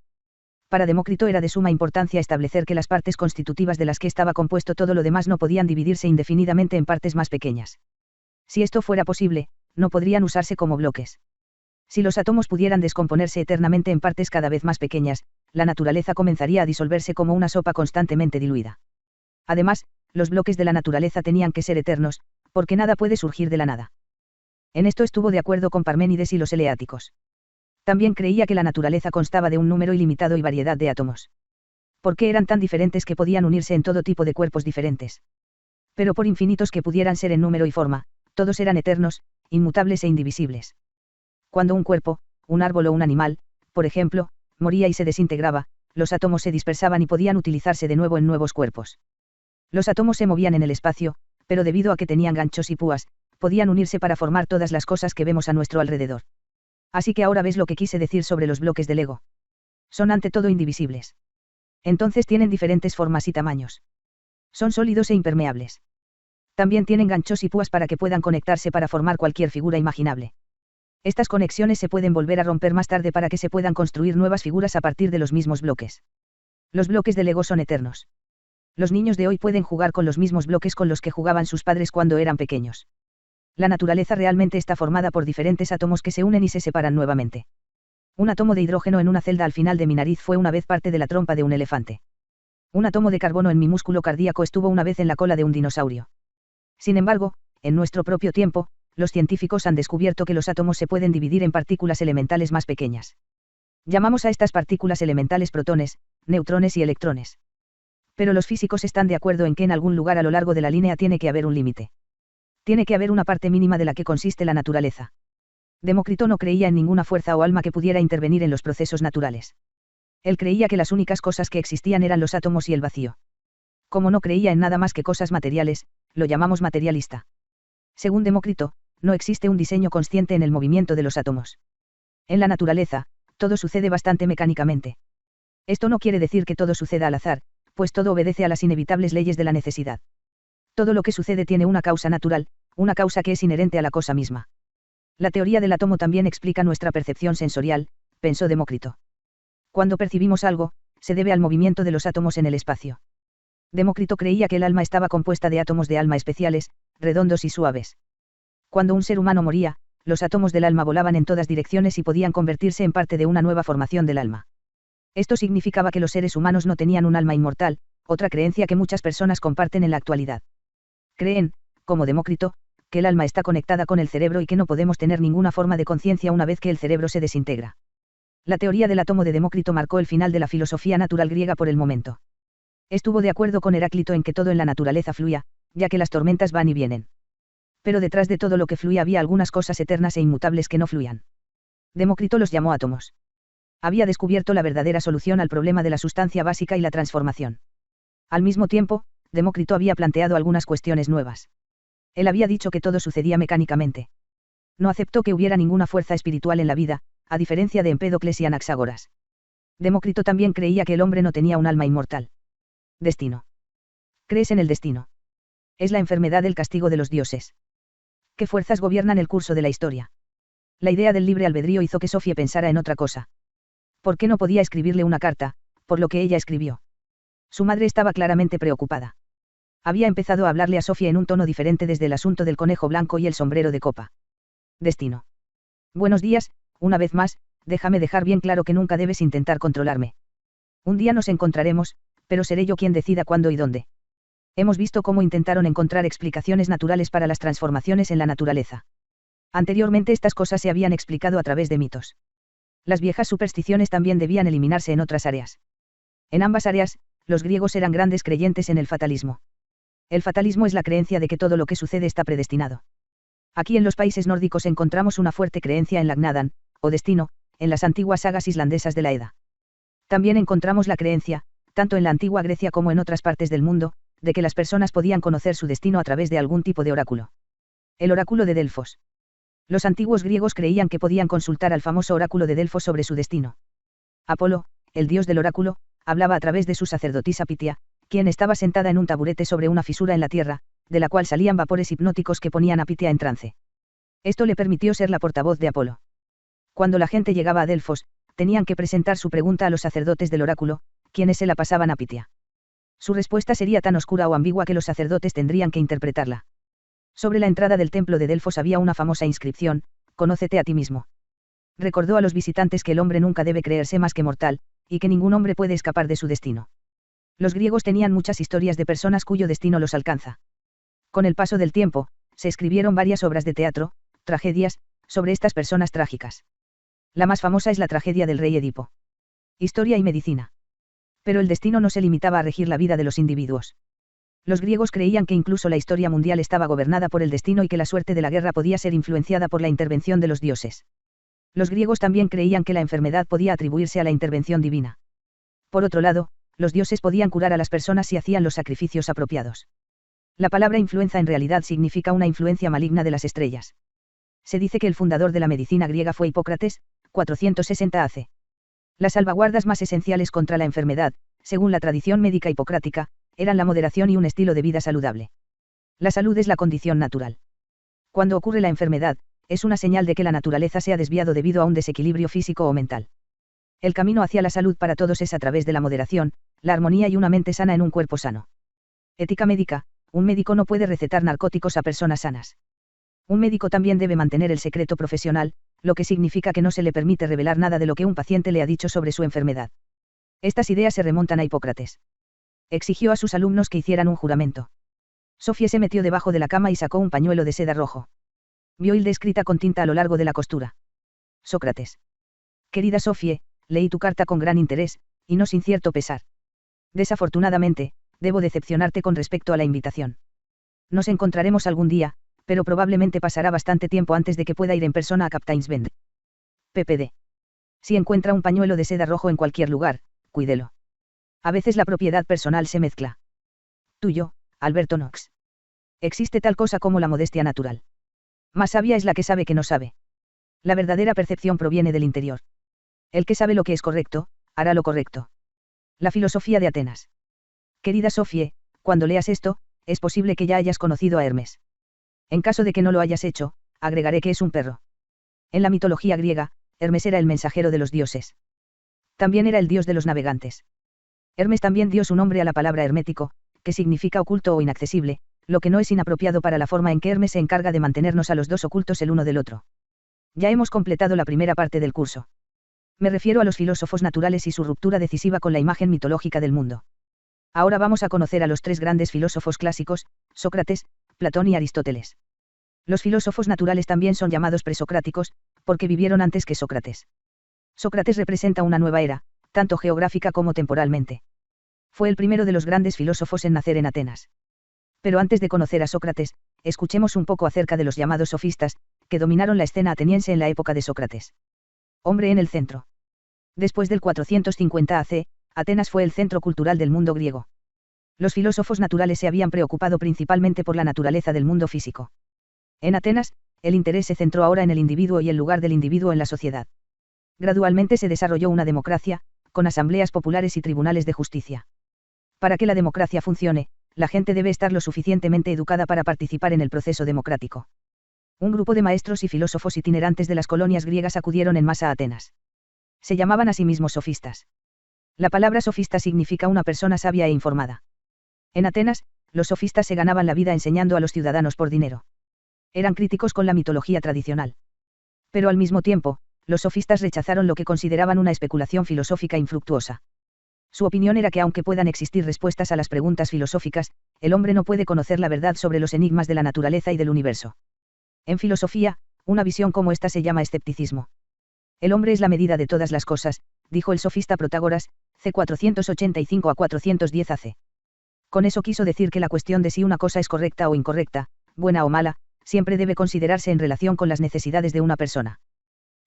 Para Demócrito era de suma importancia establecer que las partes constitutivas de las que estaba compuesto todo lo demás no podían dividirse indefinidamente en partes más pequeñas. Si esto fuera posible, no podrían usarse como bloques. Si los átomos pudieran descomponerse eternamente en partes cada vez más pequeñas, la naturaleza comenzaría a disolverse como una sopa constantemente diluida. Además, los bloques de la naturaleza tenían que ser eternos, porque nada puede surgir de la nada. En esto estuvo de acuerdo con Parménides y los eleáticos. También creía que la naturaleza constaba de un número ilimitado y variedad de átomos. ¿Por qué eran tan diferentes que podían unirse en todo tipo de cuerpos diferentes? Pero por infinitos que pudieran ser en número y forma, todos eran eternos, inmutables e indivisibles. Cuando un cuerpo, un árbol o un animal, por ejemplo, moría y se desintegraba, los átomos se dispersaban y podían utilizarse de nuevo en nuevos cuerpos. Los átomos se movían en el espacio, pero debido a que tenían ganchos y púas, podían unirse para formar todas las cosas que vemos a nuestro alrededor. Así que ahora ves lo que quise decir sobre los bloques de Lego. Son ante todo indivisibles. Entonces tienen diferentes formas y tamaños. Son sólidos e impermeables. También tienen ganchos y púas para que puedan conectarse para formar cualquier figura imaginable. Estas conexiones se pueden volver a romper más tarde para que se puedan construir nuevas figuras a partir de los mismos bloques. Los bloques de Lego son eternos. Los niños de hoy pueden jugar con los mismos bloques con los que jugaban sus padres cuando eran pequeños. La naturaleza realmente está formada por diferentes átomos que se unen y se separan nuevamente. Un átomo de hidrógeno en una celda al final de mi nariz fue una vez parte de la trompa de un elefante. Un átomo de carbono en mi músculo cardíaco estuvo una vez en la cola de un dinosaurio. Sin embargo, en nuestro propio tiempo, los científicos han descubierto que los átomos se pueden dividir en partículas elementales más pequeñas. Llamamos a estas partículas elementales protones, neutrones y electrones. Pero los físicos están de acuerdo en que en algún lugar a lo largo de la línea tiene que haber un límite. Tiene que haber una parte mínima de la que consiste la naturaleza. Demócrito no creía en ninguna fuerza o alma que pudiera intervenir en los procesos naturales. Él creía que las únicas cosas que existían eran los átomos y el vacío. Como no creía en nada más que cosas materiales, lo llamamos materialista. Según Demócrito, no existe un diseño consciente en el movimiento de los átomos. En la naturaleza, todo sucede bastante mecánicamente. Esto no quiere decir que todo suceda al azar, pues todo obedece a las inevitables leyes de la necesidad. Todo lo que sucede tiene una causa natural, una causa que es inherente a la cosa misma. La teoría del átomo también explica nuestra percepción sensorial, pensó Demócrito. Cuando percibimos algo, se debe al movimiento de los átomos en el espacio. Demócrito creía que el alma estaba compuesta de átomos de alma especiales, redondos y suaves. Cuando un ser humano moría, los átomos del alma volaban en todas direcciones y podían convertirse en parte de una nueva formación del alma. Esto significaba que los seres humanos no tenían un alma inmortal, otra creencia que muchas personas comparten en la actualidad. Creen, como Demócrito, que el alma está conectada con el cerebro y que no podemos tener ninguna forma de conciencia una vez que el cerebro se desintegra. La teoría del átomo de Demócrito marcó el final de la filosofía natural griega por el momento. Estuvo de acuerdo con Heráclito en que todo en la naturaleza fluía, ya que las tormentas van y vienen. Pero detrás de todo lo que fluía había algunas cosas eternas e inmutables que no fluían. Demócrito los llamó átomos. Había descubierto la verdadera solución al problema de la sustancia básica y la transformación. Al mismo tiempo, Demócrito había planteado algunas cuestiones nuevas. Él había dicho que todo sucedía mecánicamente. No aceptó que hubiera ninguna fuerza espiritual en la vida, a diferencia de Empédocles y Anaxágoras. Demócrito también creía que el hombre no tenía un alma inmortal. Destino. ¿Crees en el destino? Es la enfermedad del castigo de los dioses. ¿Qué fuerzas gobiernan el curso de la historia? La idea del libre albedrío hizo que Sofía pensara en otra cosa. ¿Por qué no podía escribirle una carta, por lo que ella escribió? Su madre estaba claramente preocupada. Había empezado a hablarle a Sofía en un tono diferente desde el asunto del conejo blanco y el sombrero de copa. Destino. Buenos días, una vez más, déjame dejar bien claro que nunca debes intentar controlarme. Un día nos encontraremos, pero seré yo quien decida cuándo y dónde. Hemos visto cómo intentaron encontrar explicaciones naturales para las transformaciones en la naturaleza. Anteriormente estas cosas se habían explicado a través de mitos. Las viejas supersticiones también debían eliminarse en otras áreas. En ambas áreas, los griegos eran grandes creyentes en el fatalismo. El fatalismo es la creencia de que todo lo que sucede está predestinado. Aquí en los países nórdicos encontramos una fuerte creencia en Lagnadan, o destino, en las antiguas sagas islandesas de la Edda. También encontramos la creencia, tanto en la antigua Grecia como en otras partes del mundo, de que las personas podían conocer su destino a través de algún tipo de oráculo. El oráculo de Delfos. Los antiguos griegos creían que podían consultar al famoso oráculo de Delfos sobre su destino. Apolo, el dios del oráculo, hablaba a través de su sacerdotisa Pitia, quien estaba sentada en un taburete sobre una fisura en la tierra, de la cual salían vapores hipnóticos que ponían a Pitia en trance. Esto le permitió ser la portavoz de Apolo. Cuando la gente llegaba a Delfos, tenían que presentar su pregunta a los sacerdotes del oráculo, quienes se la pasaban a Pitia. Su respuesta sería tan oscura o ambigua que los sacerdotes tendrían que interpretarla. Sobre la entrada del templo de Delfos había una famosa inscripción: «Conócete a ti mismo». Recordó a los visitantes que el hombre nunca debe creerse más que mortal, y que ningún hombre puede escapar de su destino. Los griegos tenían muchas historias de personas cuyo destino los alcanza. Con el paso del tiempo, se escribieron varias obras de teatro, tragedias, sobre estas personas trágicas. La más famosa es la tragedia del rey Edipo. Historia y medicina. Pero el destino no se limitaba a regir la vida de los individuos. Los griegos creían que incluso la historia mundial estaba gobernada por el destino y que la suerte de la guerra podía ser influenciada por la intervención de los dioses. Los griegos también creían que la enfermedad podía atribuirse a la intervención divina. Por otro lado, los dioses podían curar a las personas si hacían los sacrificios apropiados. La palabra influenza en realidad significa una influencia maligna de las estrellas. Se dice que el fundador de la medicina griega fue Hipócrates, 460 AC. Las salvaguardas más esenciales contra la enfermedad, según la tradición médica hipocrática, eran la moderación y un estilo de vida saludable. La salud es la condición natural. Cuando ocurre la enfermedad, es una señal de que la naturaleza se ha desviado debido a un desequilibrio físico o mental. El camino hacia la salud para todos es a través de la moderación, la armonía y una mente sana en un cuerpo sano. Ética médica: un médico no puede recetar narcóticos a personas sanas. Un médico también debe mantener el secreto profesional, lo que significa que no se le permite revelar nada de lo que un paciente le ha dicho sobre su enfermedad. Estas ideas se remontan a Hipócrates. Exigió a sus alumnos que hicieran un juramento. Sofía se metió debajo de la cama y sacó un pañuelo de seda rojo. Vio Hilde escrita con tinta a lo largo de la costura. Sócrates. Querida Sofía, leí tu carta con gran interés, y no sin cierto pesar. Desafortunadamente, debo decepcionarte con respecto a la invitación. Nos encontraremos algún día, pero probablemente pasará bastante tiempo antes de que pueda ir en persona a Captain's Bend. ppd. Si encuentra un pañuelo de seda rojo en cualquier lugar, cuídelo. A veces la propiedad personal se mezcla. Tuyo, Alberto Knox. Existe tal cosa como la modestia natural. Más sabia es la que sabe que no sabe. La verdadera percepción proviene del interior. El que sabe lo que es correcto, hará lo correcto. La filosofía de Atenas. Querida Sofie, cuando leas esto, es posible que ya hayas conocido a Hermes. En caso de que no lo hayas hecho, agregaré que es un perro. En la mitología griega, Hermes era el mensajero de los dioses. También era el dios de los navegantes. Hermes también dio su nombre a la palabra hermético, que significa oculto o inaccesible, lo que no es inapropiado para la forma en que Hermes se encarga de mantenernos a los dos ocultos el uno del otro. Ya hemos completado la primera parte del curso. Me refiero a los filósofos naturales y su ruptura decisiva con la imagen mitológica del mundo. Ahora vamos a conocer a los tres grandes filósofos clásicos, Sócrates, Platón y Aristóteles. Los filósofos naturales también son llamados presocráticos, porque vivieron antes que Sócrates. Sócrates representa una nueva era, tanto geográfica como temporalmente. Fue el primero de los grandes filósofos en nacer en Atenas. Pero antes de conocer a Sócrates, escuchemos un poco acerca de los llamados sofistas, que dominaron la escena ateniense en la época de Sócrates. Hombre en el centro. Después del 450 AC, Atenas fue el centro cultural del mundo griego. Los filósofos naturales se habían preocupado principalmente por la naturaleza del mundo físico. En Atenas, el interés se centró ahora en el individuo y el lugar del individuo en la sociedad. Gradualmente se desarrolló una democracia, con asambleas populares y tribunales de justicia. Para que la democracia funcione, la gente debe estar lo suficientemente educada para participar en el proceso democrático. Un grupo de maestros y filósofos itinerantes de las colonias griegas acudieron en masa a Atenas. Se llamaban a sí mismos sofistas. La palabra sofista significa una persona sabia e informada. En Atenas, los sofistas se ganaban la vida enseñando a los ciudadanos por dinero. Eran críticos con la mitología tradicional. Pero al mismo tiempo, los sofistas rechazaron lo que consideraban una especulación filosófica infructuosa. Su opinión era que aunque puedan existir respuestas a las preguntas filosóficas, el hombre no puede conocer la verdad sobre los enigmas de la naturaleza y del universo. En filosofía, una visión como esta se llama escepticismo. El hombre es la medida de todas las cosas, dijo el sofista Protágoras, c. 485 a 410 AC. Con eso quiso decir que la cuestión de si una cosa es correcta o incorrecta, buena o mala, siempre debe considerarse en relación con las necesidades de una persona.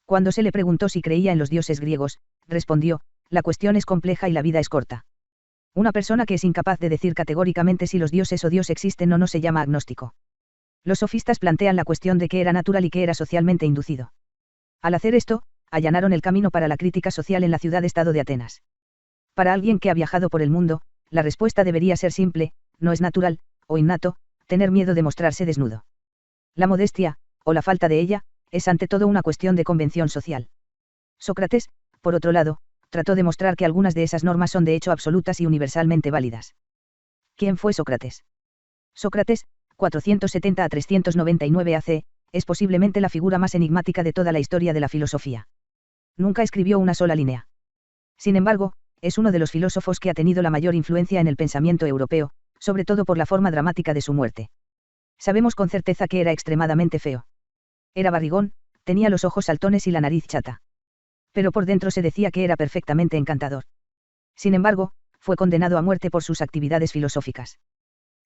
Cuando se le preguntó si creía en los dioses griegos, respondió, la cuestión es compleja y la vida es corta. Una persona que es incapaz de decir categóricamente si los dioses o Dios existen o no se llama agnóstico. Los sofistas plantean la cuestión de qué era natural y qué era socialmente inducido. Al hacer esto, allanaron el camino para la crítica social en la ciudad-estado de Atenas. Para alguien que ha viajado por el mundo, la respuesta debería ser simple: no es natural, o innato, tener miedo de mostrarse desnudo. La modestia, o la falta de ella, es ante todo una cuestión de convención social. Sócrates, por otro lado, trató de mostrar que algunas de esas normas son de hecho absolutas y universalmente válidas. ¿Quién fue Sócrates? Sócrates, 470 a 399 AC, es posiblemente la figura más enigmática de toda la historia de la filosofía. Nunca escribió una sola línea. Sin embargo, es uno de los filósofos que ha tenido la mayor influencia en el pensamiento europeo, sobre todo por la forma dramática de su muerte. Sabemos con certeza que era extremadamente feo. Era barrigón, tenía los ojos saltones y la nariz chata. Pero por dentro se decía que era perfectamente encantador. Sin embargo, fue condenado a muerte por sus actividades filosóficas.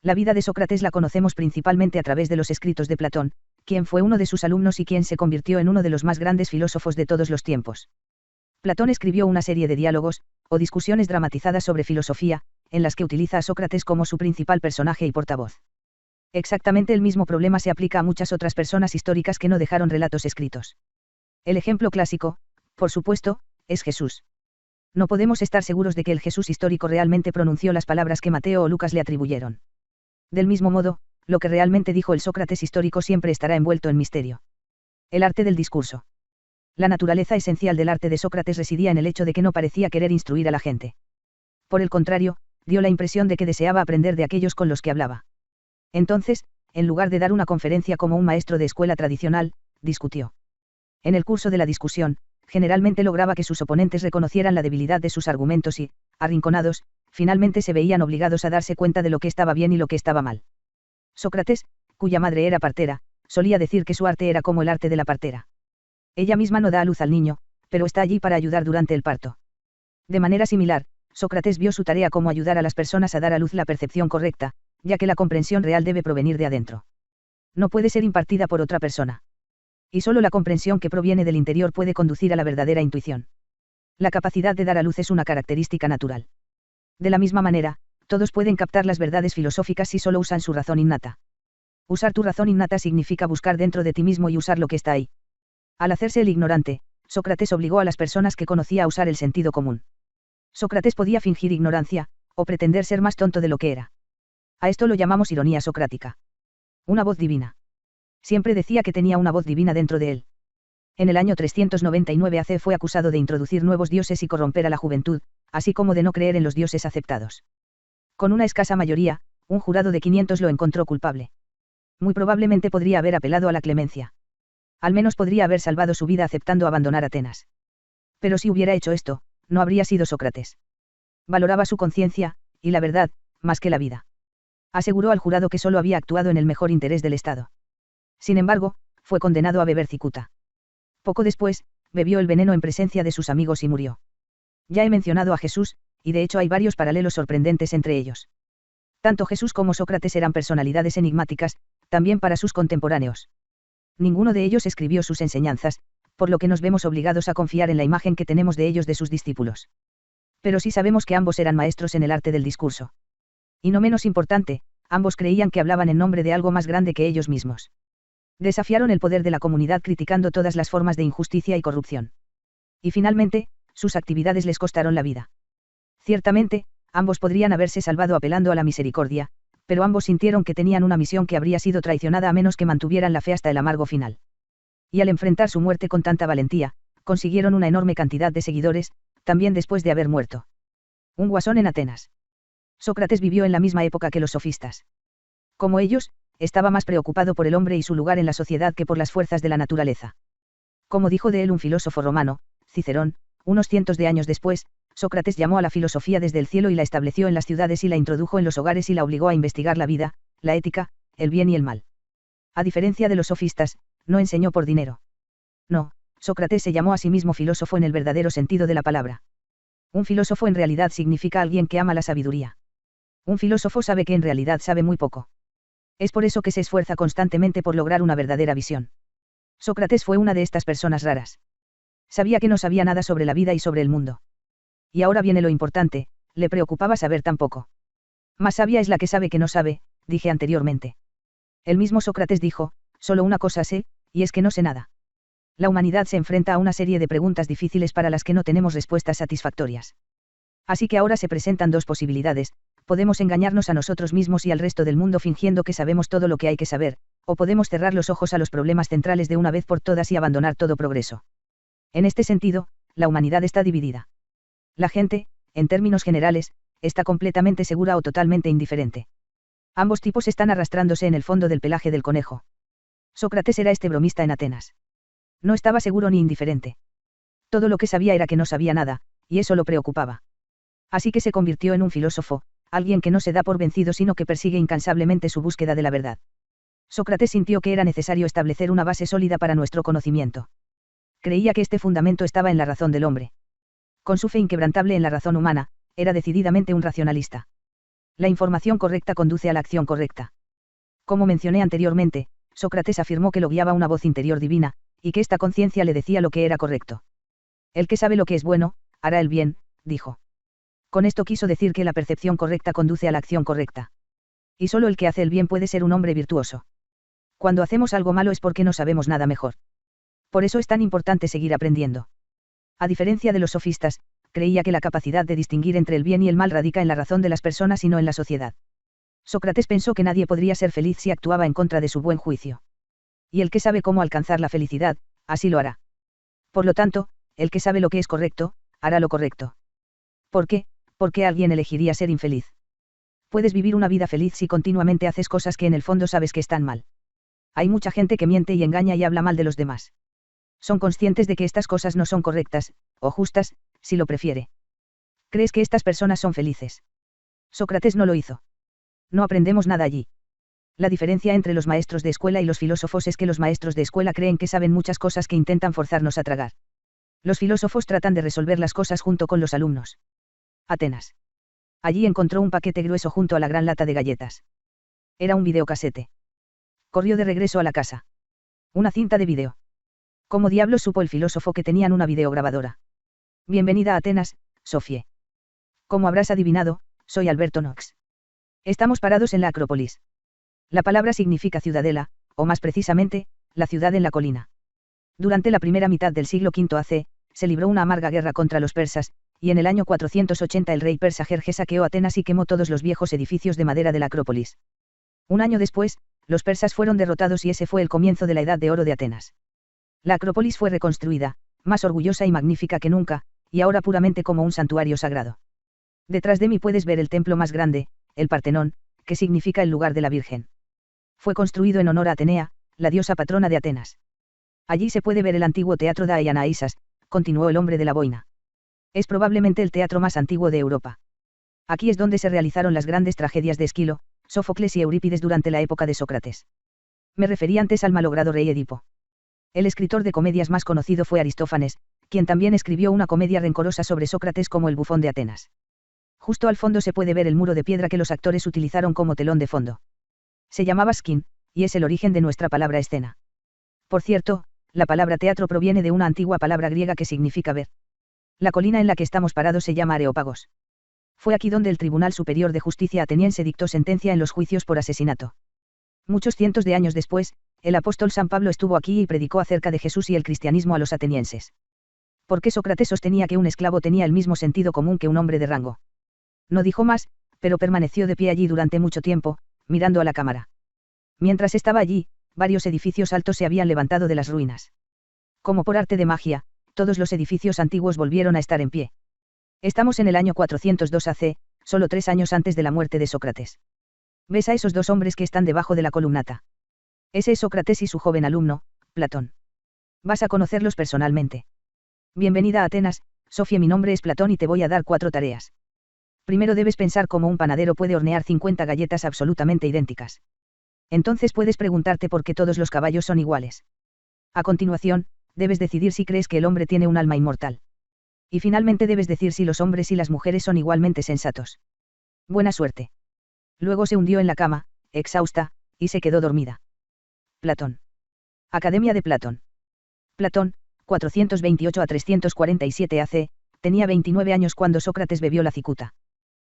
La vida de Sócrates la conocemos principalmente a través de los escritos de Platón, quien fue uno de sus alumnos y quien se convirtió en uno de los más grandes filósofos de todos los tiempos. Platón escribió una serie de diálogos, o discusiones dramatizadas sobre filosofía, en las que utiliza a Sócrates como su principal personaje y portavoz. Exactamente el mismo problema se aplica a muchas otras personas históricas que no dejaron relatos escritos. El ejemplo clásico, por supuesto, es Jesús. No podemos estar seguros de que el Jesús histórico realmente pronunció las palabras que Mateo o Lucas le atribuyeron. Del mismo modo, lo que realmente dijo el Sócrates histórico siempre estará envuelto en misterio. El arte del discurso. La naturaleza esencial del arte de Sócrates residía en el hecho de que no parecía querer instruir a la gente. Por el contrario, dio la impresión de que deseaba aprender de aquellos con los que hablaba. Entonces, en lugar de dar una conferencia como un maestro de escuela tradicional, discutió. En el curso de la discusión, generalmente lograba que sus oponentes reconocieran la debilidad de sus argumentos y, arrinconados, finalmente se veían obligados a darse cuenta de lo que estaba bien y lo que estaba mal. Sócrates, cuya madre era partera, solía decir que su arte era como el arte de la partera. Ella misma no da a luz al niño, pero está allí para ayudar durante el parto. De manera similar, Sócrates vio su tarea como ayudar a las personas a dar a luz la percepción correcta, ya que la comprensión real debe provenir de adentro. No puede ser impartida por otra persona. Y solo la comprensión que proviene del interior puede conducir a la verdadera intuición. La capacidad de dar a luz es una característica natural. De la misma manera, todos pueden captar las verdades filosóficas si solo usan su razón innata. Usar tu razón innata significa buscar dentro de ti mismo y usar lo que está ahí. Al hacerse el ignorante, Sócrates obligó a las personas que conocía a usar el sentido común. Sócrates podía fingir ignorancia, o pretender ser más tonto de lo que era. A esto lo llamamos ironía socrática. Una voz divina. Siempre decía que tenía una voz divina dentro de él. En el año 399 AC fue acusado de introducir nuevos dioses y corromper a la juventud, así como de no creer en los dioses aceptados. Con una escasa mayoría, un jurado de 500 lo encontró culpable. Muy probablemente podría haber apelado a la clemencia. Al menos podría haber salvado su vida aceptando abandonar Atenas. Pero si hubiera hecho esto, no habría sido Sócrates. Valoraba su conciencia, y la verdad, más que la vida. Aseguró al jurado que solo había actuado en el mejor interés del Estado. Sin embargo, fue condenado a beber cicuta. Poco después, bebió el veneno en presencia de sus amigos y murió. Ya he mencionado a Jesús, y de hecho hay varios paralelos sorprendentes entre ellos. Tanto Jesús como Sócrates eran personalidades enigmáticas, también para sus contemporáneos. Ninguno de ellos escribió sus enseñanzas, por lo que nos vemos obligados a confiar en la imagen que tenemos de ellos de sus discípulos. Pero sí sabemos que ambos eran maestros en el arte del discurso. Y no menos importante, ambos creían que hablaban en nombre de algo más grande que ellos mismos. Desafiaron el poder de la comunidad criticando todas las formas de injusticia y corrupción. Y finalmente, sus actividades les costaron la vida. Ciertamente, ambos podrían haberse salvado apelando a la misericordia, pero ambos sintieron que tenían una misión que habría sido traicionada a menos que mantuvieran la fe hasta el amargo final. Y al enfrentar su muerte con tanta valentía, consiguieron una enorme cantidad de seguidores, también después de haber muerto. Un guasón en Atenas. Sócrates vivió en la misma época que los sofistas. Como ellos, estaba más preocupado por el hombre y su lugar en la sociedad que por las fuerzas de la naturaleza. Como dijo de él un filósofo romano, Cicerón, unos cientos de años después, Sócrates llamó a la filosofía desde el cielo y la estableció en las ciudades y la introdujo en los hogares y la obligó a investigar la vida, la ética, el bien y el mal. A diferencia de los sofistas, no enseñó por dinero. No, Sócrates se llamó a sí mismo filósofo en el verdadero sentido de la palabra. Un filósofo en realidad significa alguien que ama la sabiduría. Un filósofo sabe que en realidad sabe muy poco. Es por eso que se esfuerza constantemente por lograr una verdadera visión. Sócrates fue una de estas personas raras. Sabía que no sabía nada sobre la vida y sobre el mundo. Y ahora viene lo importante, le preocupaba saber tan poco. Más sabia es la que sabe que no sabe, dije anteriormente. El mismo Sócrates dijo, solo una cosa sé, y es que no sé nada. La humanidad se enfrenta a una serie de preguntas difíciles para las que no tenemos respuestas satisfactorias. Así que ahora se presentan dos posibilidades: podemos engañarnos a nosotros mismos y al resto del mundo fingiendo que sabemos todo lo que hay que saber, o podemos cerrar los ojos a los problemas centrales de una vez por todas y abandonar todo progreso. En este sentido, la humanidad está dividida. La gente, en términos generales, está completamente segura o totalmente indiferente. Ambos tipos están arrastrándose en el fondo del pelaje del conejo. Sócrates era este bromista en Atenas. No estaba seguro ni indiferente. Todo lo que sabía era que no sabía nada, y eso lo preocupaba. Así que se convirtió en un filósofo, alguien que no se da por vencido sino que persigue incansablemente su búsqueda de la verdad. Sócrates sintió que era necesario establecer una base sólida para nuestro conocimiento. Creía que este fundamento estaba en la razón del hombre. Con su fe inquebrantable en la razón humana, era decididamente un racionalista. La información correcta conduce a la acción correcta. Como mencioné anteriormente, Sócrates afirmó que lo guiaba una voz interior divina, y que esta conciencia le decía lo que era correcto. El que sabe lo que es bueno, hará el bien, dijo. Con esto quiso decir que la percepción correcta conduce a la acción correcta. Y solo el que hace el bien puede ser un hombre virtuoso. Cuando hacemos algo malo es porque no sabemos nada mejor. Por eso es tan importante seguir aprendiendo. A diferencia de los sofistas, creía que la capacidad de distinguir entre el bien y el mal radica en la razón de las personas y no en la sociedad. Sócrates pensó que nadie podría ser feliz si actuaba en contra de su buen juicio. Y el que sabe cómo alcanzar la felicidad, así lo hará. Por lo tanto, el que sabe lo que es correcto, hará lo correcto. ¿Por qué? ¿Por qué alguien elegiría ser infeliz? Puedes vivir una vida feliz si continuamente haces cosas que en el fondo sabes que están mal. Hay mucha gente que miente y engaña y habla mal de los demás. Son conscientes de que estas cosas no son correctas, o justas, si lo prefiere. ¿Crees que estas personas son felices? Sócrates no lo hizo. No aprendemos nada allí. La diferencia entre los maestros de escuela y los filósofos es que los maestros de escuela creen que saben muchas cosas que intentan forzarnos a tragar. Los filósofos tratan de resolver las cosas junto con los alumnos. Atenas. Allí encontró un paquete grueso junto a la gran lata de galletas. Era un videocasete. Corrió de regreso a la casa. Una cinta de vídeo. ¿Cómo diablos supo el filósofo que tenían una videograbadora? Bienvenida a Atenas, Sofie. Como habrás adivinado, soy Alberto Knox. Estamos parados en la Acrópolis. La palabra significa ciudadela, o más precisamente, la ciudad en la colina. Durante la primera mitad del siglo V AC, se libró una amarga guerra contra los persas, y en el año 480 el rey persa Jerjes saqueó Atenas y quemó todos los viejos edificios de madera de la Acrópolis. Un año después, los persas fueron derrotados y ese fue el comienzo de la Edad de Oro de Atenas. La Acrópolis fue reconstruida, más orgullosa y magnífica que nunca, y ahora puramente como un santuario sagrado. Detrás de mí puedes ver el templo más grande, el Partenón, que significa el lugar de la Virgen. Fue construido en honor a Atenea, la diosa patrona de Atenas. Allí se puede ver el antiguo teatro de Anaísas, continuó el hombre de la boina. Es probablemente el teatro más antiguo de Europa. Aquí es donde se realizaron las grandes tragedias de Esquilo, Sófocles y Eurípides durante la época de Sócrates. Me referí antes al malogrado rey Edipo. El escritor de comedias más conocido fue Aristófanes, quien también escribió una comedia rencorosa sobre Sócrates como El bufón de Atenas. Justo al fondo se puede ver el muro de piedra que los actores utilizaron como telón de fondo. Se llamaba skin, y es el origen de nuestra palabra escena. Por cierto, la palabra teatro proviene de una antigua palabra griega que significa ver. La colina en la que estamos parados se llama Areópagos. Fue aquí donde el Tribunal Superior de Justicia ateniense dictó sentencia en los juicios por asesinato. Muchos cientos de años después, el apóstol San Pablo estuvo aquí y predicó acerca de Jesús y el cristianismo a los atenienses. ¿Por qué Sócrates sostenía que un esclavo tenía el mismo sentido común que un hombre de rango? No dijo más, pero permaneció de pie allí durante mucho tiempo, mirando a la cámara. Mientras estaba allí, varios edificios altos se habían levantado de las ruinas. Como por arte de magia, todos los edificios antiguos volvieron a estar en pie. Estamos en el año 402 AC, solo 3 años antes de la muerte de Sócrates. ¿Ves a esos dos hombres que están debajo de la columnata? Ese es Sócrates y su joven alumno, Platón. Vas a conocerlos personalmente. Bienvenida a Atenas, Sofía. Mi nombre es Platón y te voy a dar 4 tareas. Primero debes pensar cómo un panadero puede hornear 50 galletas absolutamente idénticas. Entonces puedes preguntarte por qué todos los caballos son iguales. A continuación, debes decidir si crees que el hombre tiene un alma inmortal. Y finalmente debes decir si los hombres y las mujeres son igualmente sensatos. Buena suerte. Luego se hundió en la cama, exhausta, y se quedó dormida. Platón. Academia de Platón. Platón, 428 a 347 AC, tenía 29 años cuando Sócrates bebió la cicuta.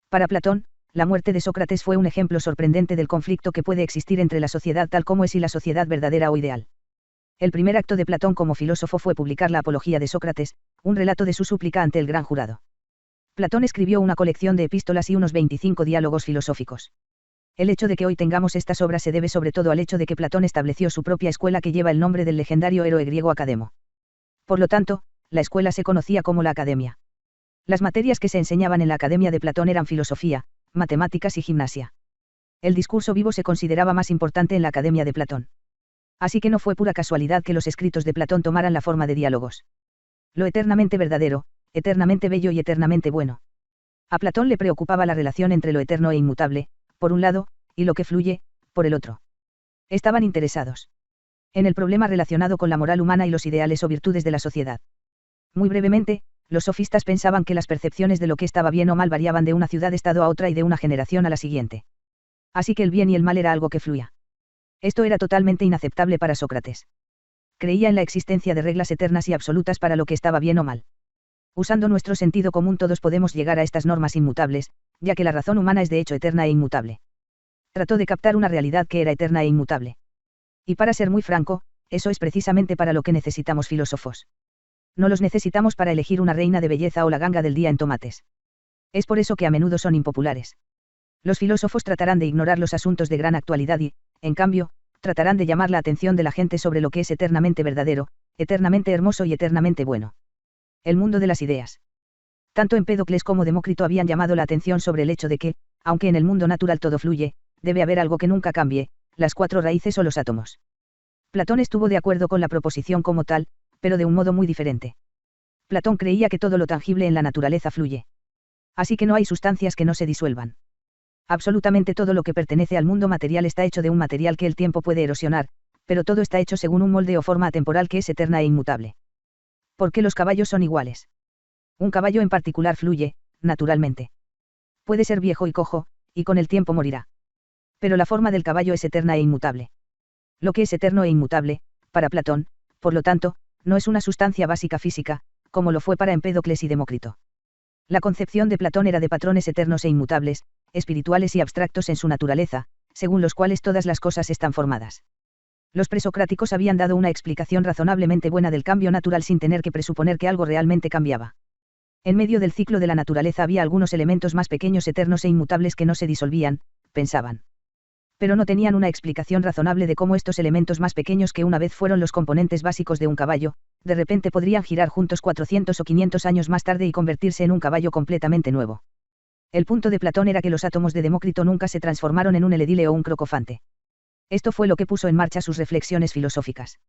Para Platón, la muerte de Sócrates fue un ejemplo sorprendente del conflicto que puede existir entre la sociedad tal como es y la sociedad verdadera o ideal. El primer acto de Platón como filósofo fue publicar la Apología de Sócrates, un relato de su súplica ante el gran jurado. Platón escribió una colección de epístolas y unos 25 diálogos filosóficos. El hecho de que hoy tengamos estas obras se debe sobre todo al hecho de que Platón estableció su propia escuela que lleva el nombre del legendario héroe griego Academo. Por lo tanto, la escuela se conocía como la Academia. Las materias que se enseñaban en la Academia de Platón eran filosofía, matemáticas y gimnasia. El discurso vivo se consideraba más importante en la Academia de Platón. Así que no fue pura casualidad que los escritos de Platón tomaran la forma de diálogos. Lo eternamente verdadero, eternamente bello y eternamente bueno. A Platón le preocupaba la relación entre lo eterno e inmutable, por un lado, y lo que fluye, por el otro. Estaban interesados en el problema relacionado con la moral humana y los ideales o virtudes de la sociedad. Muy brevemente, los sofistas pensaban que las percepciones de lo que estaba bien o mal variaban de una ciudad-estado a otra y de una generación a la siguiente. Así que el bien y el mal era algo que fluía. Esto era totalmente inaceptable para Sócrates. Creía en la existencia de reglas eternas y absolutas para lo que estaba bien o mal. Usando nuestro sentido común todos podemos llegar a estas normas inmutables, ya que la razón humana es de hecho eterna e inmutable. Trató de captar una realidad que era eterna e inmutable. Y para ser muy franco, eso es precisamente para lo que necesitamos filósofos. No los necesitamos para elegir una reina de belleza o la ganga del día en tomates. Es por eso que a menudo son impopulares. Los filósofos tratarán de ignorar los asuntos de gran actualidad y, en cambio, tratarán de llamar la atención de la gente sobre lo que es eternamente verdadero, eternamente hermoso y eternamente bueno. El mundo de las ideas. Tanto Empédocles como Demócrito habían llamado la atención sobre el hecho de que, aunque en el mundo natural todo fluye, debe haber algo que nunca cambie, las 4 raíces o los átomos. Platón estuvo de acuerdo con la proposición como tal, pero de un modo muy diferente. Platón creía que todo lo tangible en la naturaleza fluye. Así que no hay sustancias que no se disuelvan. Absolutamente todo lo que pertenece al mundo material está hecho de un material que el tiempo puede erosionar, pero todo está hecho según un molde o forma atemporal que es eterna e inmutable. ¿Por qué los caballos son iguales? Un caballo en particular fluye, naturalmente. Puede ser viejo y cojo, y con el tiempo morirá. Pero la forma del caballo es eterna e inmutable. Lo que es eterno e inmutable, para Platón, por lo tanto, no es una sustancia básica física, como lo fue para Empédocles y Demócrito. La concepción de Platón era de patrones eternos e inmutables, espirituales y abstractos en su naturaleza, según los cuales todas las cosas están formadas. Los presocráticos habían dado una explicación razonablemente buena del cambio natural sin tener que presuponer que algo realmente cambiaba. En medio del ciclo de la naturaleza había algunos elementos más pequeños, eternos e inmutables que no se disolvían, pensaban. Pero no tenían una explicación razonable de cómo estos elementos más pequeños, que una vez fueron los componentes básicos de un caballo, de repente podrían girar juntos 400 o 500 años más tarde y convertirse en un caballo completamente nuevo. El punto de Platón era que los átomos de Demócrito nunca se transformaron en un eledile o un crocofante. Esto fue lo que puso en marcha sus reflexiones filosóficas.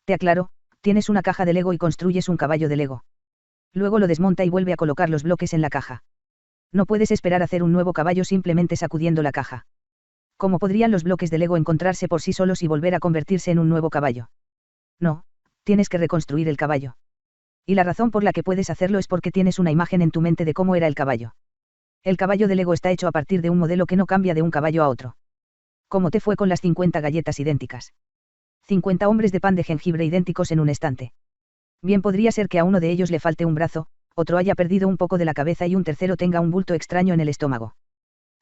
Te aclaro, tienes una caja de Lego y construyes un caballo de Lego. Luego lo desmonta y vuelve a colocar los bloques en la caja. No puedes esperar hacer un nuevo caballo simplemente sacudiendo la caja. ¿Cómo podrían los bloques de Lego encontrarse por sí solos y volver a convertirse en un nuevo caballo? No, tienes que reconstruir el caballo. Y la razón por la que puedes hacerlo es porque tienes una imagen en tu mente de cómo era el caballo. El caballo de Lego está hecho a partir de un modelo que no cambia de un caballo a otro. ¿Cómo te fue con las 50 galletas idénticas? 50 hombres de pan de jengibre idénticos en un estante. Bien podría ser que a uno de ellos le falte un brazo, otro haya perdido un poco de la cabeza y un tercero tenga un bulto extraño en el estómago.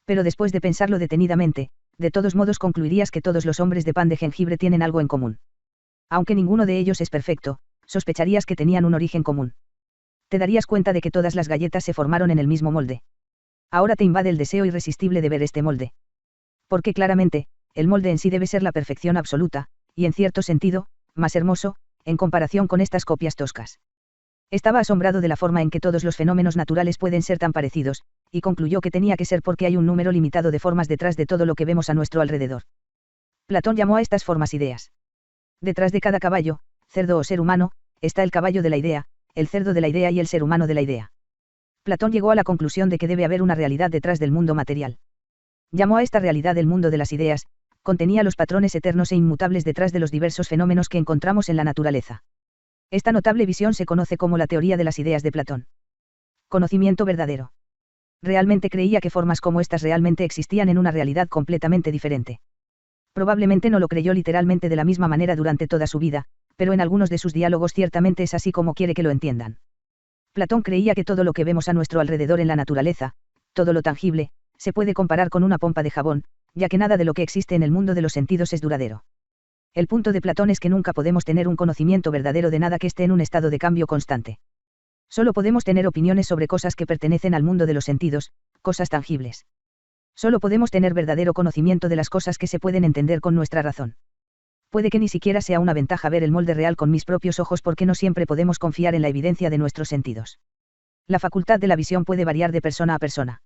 Pero después de pensarlo detenidamente, de todos modos concluirías que todos los hombres de pan de jengibre tienen algo en común. Aunque ninguno de ellos es perfecto, sospecharías que tenían un origen común. Te darías cuenta de que todas las galletas se formaron en el mismo molde. Ahora te invade el deseo irresistible de ver este molde. Porque claramente, el molde en sí debe ser la perfección absoluta, y en cierto sentido, más hermoso, en comparación con estas copias toscas. Estaba asombrado de la forma en que todos los fenómenos naturales pueden ser tan parecidos, y concluyó que tenía que ser porque hay un número limitado de formas detrás de todo lo que vemos a nuestro alrededor. Platón llamó a estas formas ideas. Detrás de cada caballo, cerdo o ser humano, está el caballo de la idea, el cerdo de la idea y el ser humano de la idea. Platón llegó a la conclusión de que debe haber una realidad detrás del mundo material. Llamó a esta realidad el mundo de las ideas, contenía los patrones eternos e inmutables detrás de los diversos fenómenos que encontramos en la naturaleza. Esta notable visión se conoce como la teoría de las ideas de Platón. Conocimiento verdadero. Realmente creía que formas como estas realmente existían en una realidad completamente diferente. Probablemente no lo creyó literalmente de la misma manera durante toda su vida, pero en algunos de sus diálogos ciertamente es así como quiere que lo entiendan. Platón creía que todo lo que vemos a nuestro alrededor en la naturaleza, todo lo tangible, se puede comparar con una pompa de jabón, ya que nada de lo que existe en el mundo de los sentidos es duradero. El punto de Platón es que nunca podemos tener un conocimiento verdadero de nada que esté en un estado de cambio constante. Solo podemos tener opiniones sobre cosas que pertenecen al mundo de los sentidos, cosas tangibles. Solo podemos tener verdadero conocimiento de las cosas que se pueden entender con nuestra razón. Puede que ni siquiera sea una ventaja ver el molde real con mis propios ojos porque no siempre podemos confiar en la evidencia de nuestros sentidos. La facultad de la visión puede variar de persona a persona.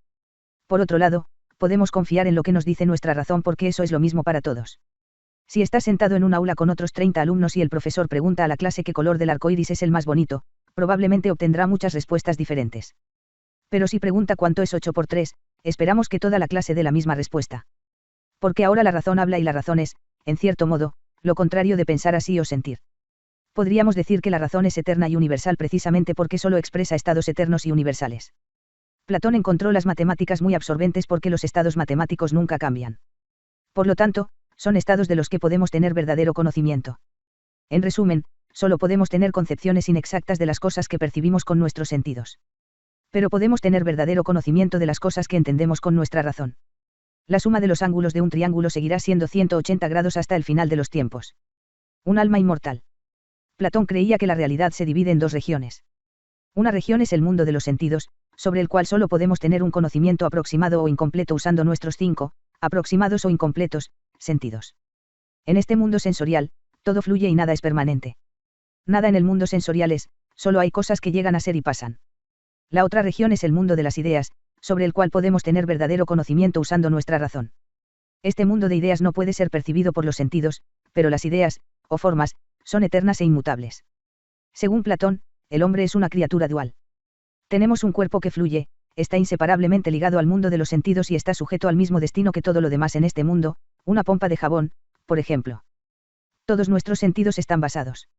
Por otro lado, podemos confiar en lo que nos dice nuestra razón porque eso es lo mismo para todos. Si estás sentado en un aula con otros 30 alumnos y el profesor pregunta a la clase qué color del arco iris es el más bonito, probablemente obtendrá muchas respuestas diferentes. Pero si pregunta cuánto es 8 por 3, esperamos que toda la clase dé la misma respuesta. Porque ahora la razón habla y la razón es, en cierto modo, lo contrario de pensar así o sentir. Podríamos decir que la razón es eterna y universal precisamente porque solo expresa estados eternos y universales. Platón encontró las matemáticas muy absorbentes porque los estados matemáticos nunca cambian. Por lo tanto, son estados de los que podemos tener verdadero conocimiento. En resumen, solo podemos tener concepciones inexactas de las cosas que percibimos con nuestros sentidos. Pero podemos tener verdadero conocimiento de las cosas que entendemos con nuestra razón. La suma de los ángulos de un triángulo seguirá siendo 180 grados hasta el final de los tiempos. Un alma inmortal. Platón creía que la realidad se divide en dos regiones. Una región es el mundo de los sentidos, sobre el cual solo podemos tener un conocimiento aproximado o incompleto usando nuestros 5, aproximados o incompletos, sentidos. En este mundo sensorial, todo fluye y nada es permanente. Nada en el mundo sensorial es, solo hay cosas que llegan a ser y pasan. La otra región es el mundo de las ideas, sobre el cual podemos tener verdadero conocimiento usando nuestra razón. Este mundo de ideas no puede ser percibido por los sentidos, pero las ideas, o formas, son eternas e inmutables. Según Platón, el hombre es una criatura dual. Tenemos un cuerpo que fluye, está inseparablemente ligado al mundo de los sentidos y está sujeto al mismo destino que todo lo demás en este mundo, una pompa de jabón, por ejemplo. Todos nuestros sentidos están basados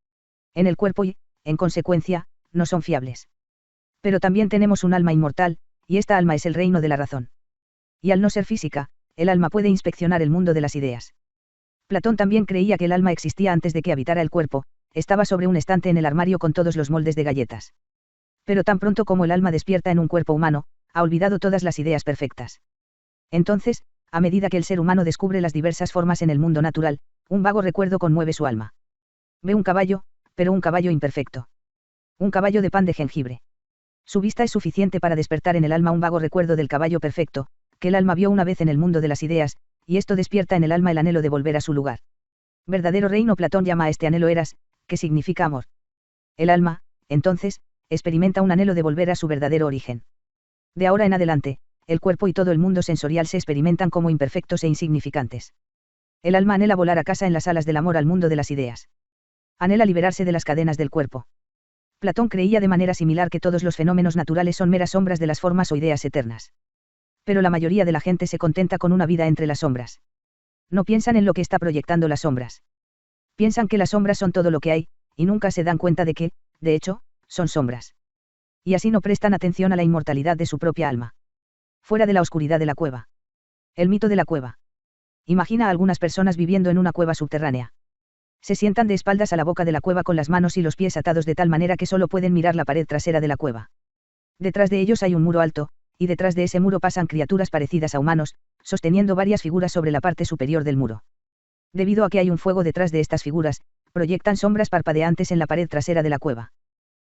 en el cuerpo y, en consecuencia, no son fiables. Pero también tenemos un alma inmortal, y esta alma es el reino de la razón. Y al no ser física, el alma puede inspeccionar el mundo de las ideas. Platón también creía que el alma existía antes de que habitara el cuerpo, estaba sobre un estante en el armario con todos los moldes de galletas. Pero tan pronto como el alma despierta en un cuerpo humano, ha olvidado todas las ideas perfectas. Entonces, a medida que el ser humano descubre las diversas formas en el mundo natural, un vago recuerdo conmueve su alma. Ve un caballo, pero un caballo imperfecto. Un caballo de pan de jengibre. Su vista es suficiente para despertar en el alma un vago recuerdo del caballo perfecto, que el alma vio una vez en el mundo de las ideas, y esto despierta en el alma el anhelo de volver a su lugar. Verdadero reino. Platón llama a este anhelo eras, que significa amor. El alma, entonces, experimenta un anhelo de volver a su verdadero origen. De ahora en adelante, el cuerpo y todo el mundo sensorial se experimentan como imperfectos e insignificantes. El alma anhela volar a casa en las alas del amor al mundo de las ideas. Anhela liberarse de las cadenas del cuerpo. Platón creía de manera similar que todos los fenómenos naturales son meras sombras de las formas o ideas eternas. Pero la mayoría de la gente se contenta con una vida entre las sombras. No piensan en lo que está proyectando las sombras. Piensan que las sombras son todo lo que hay, y nunca se dan cuenta de que, de hecho, son sombras. Y así no prestan atención a la inmortalidad de su propia alma. Fuera de la oscuridad de la cueva. El mito de la cueva. Imagina a algunas personas viviendo en una cueva subterránea. Se sientan de espaldas a la boca de la cueva con las manos y los pies atados de tal manera que solo pueden mirar la pared trasera de la cueva. Detrás de ellos hay un muro alto, y detrás de ese muro pasan criaturas parecidas a humanos, sosteniendo varias figuras sobre la parte superior del muro. Debido a que hay un fuego detrás de estas figuras, proyectan sombras parpadeantes en la pared trasera de la cueva.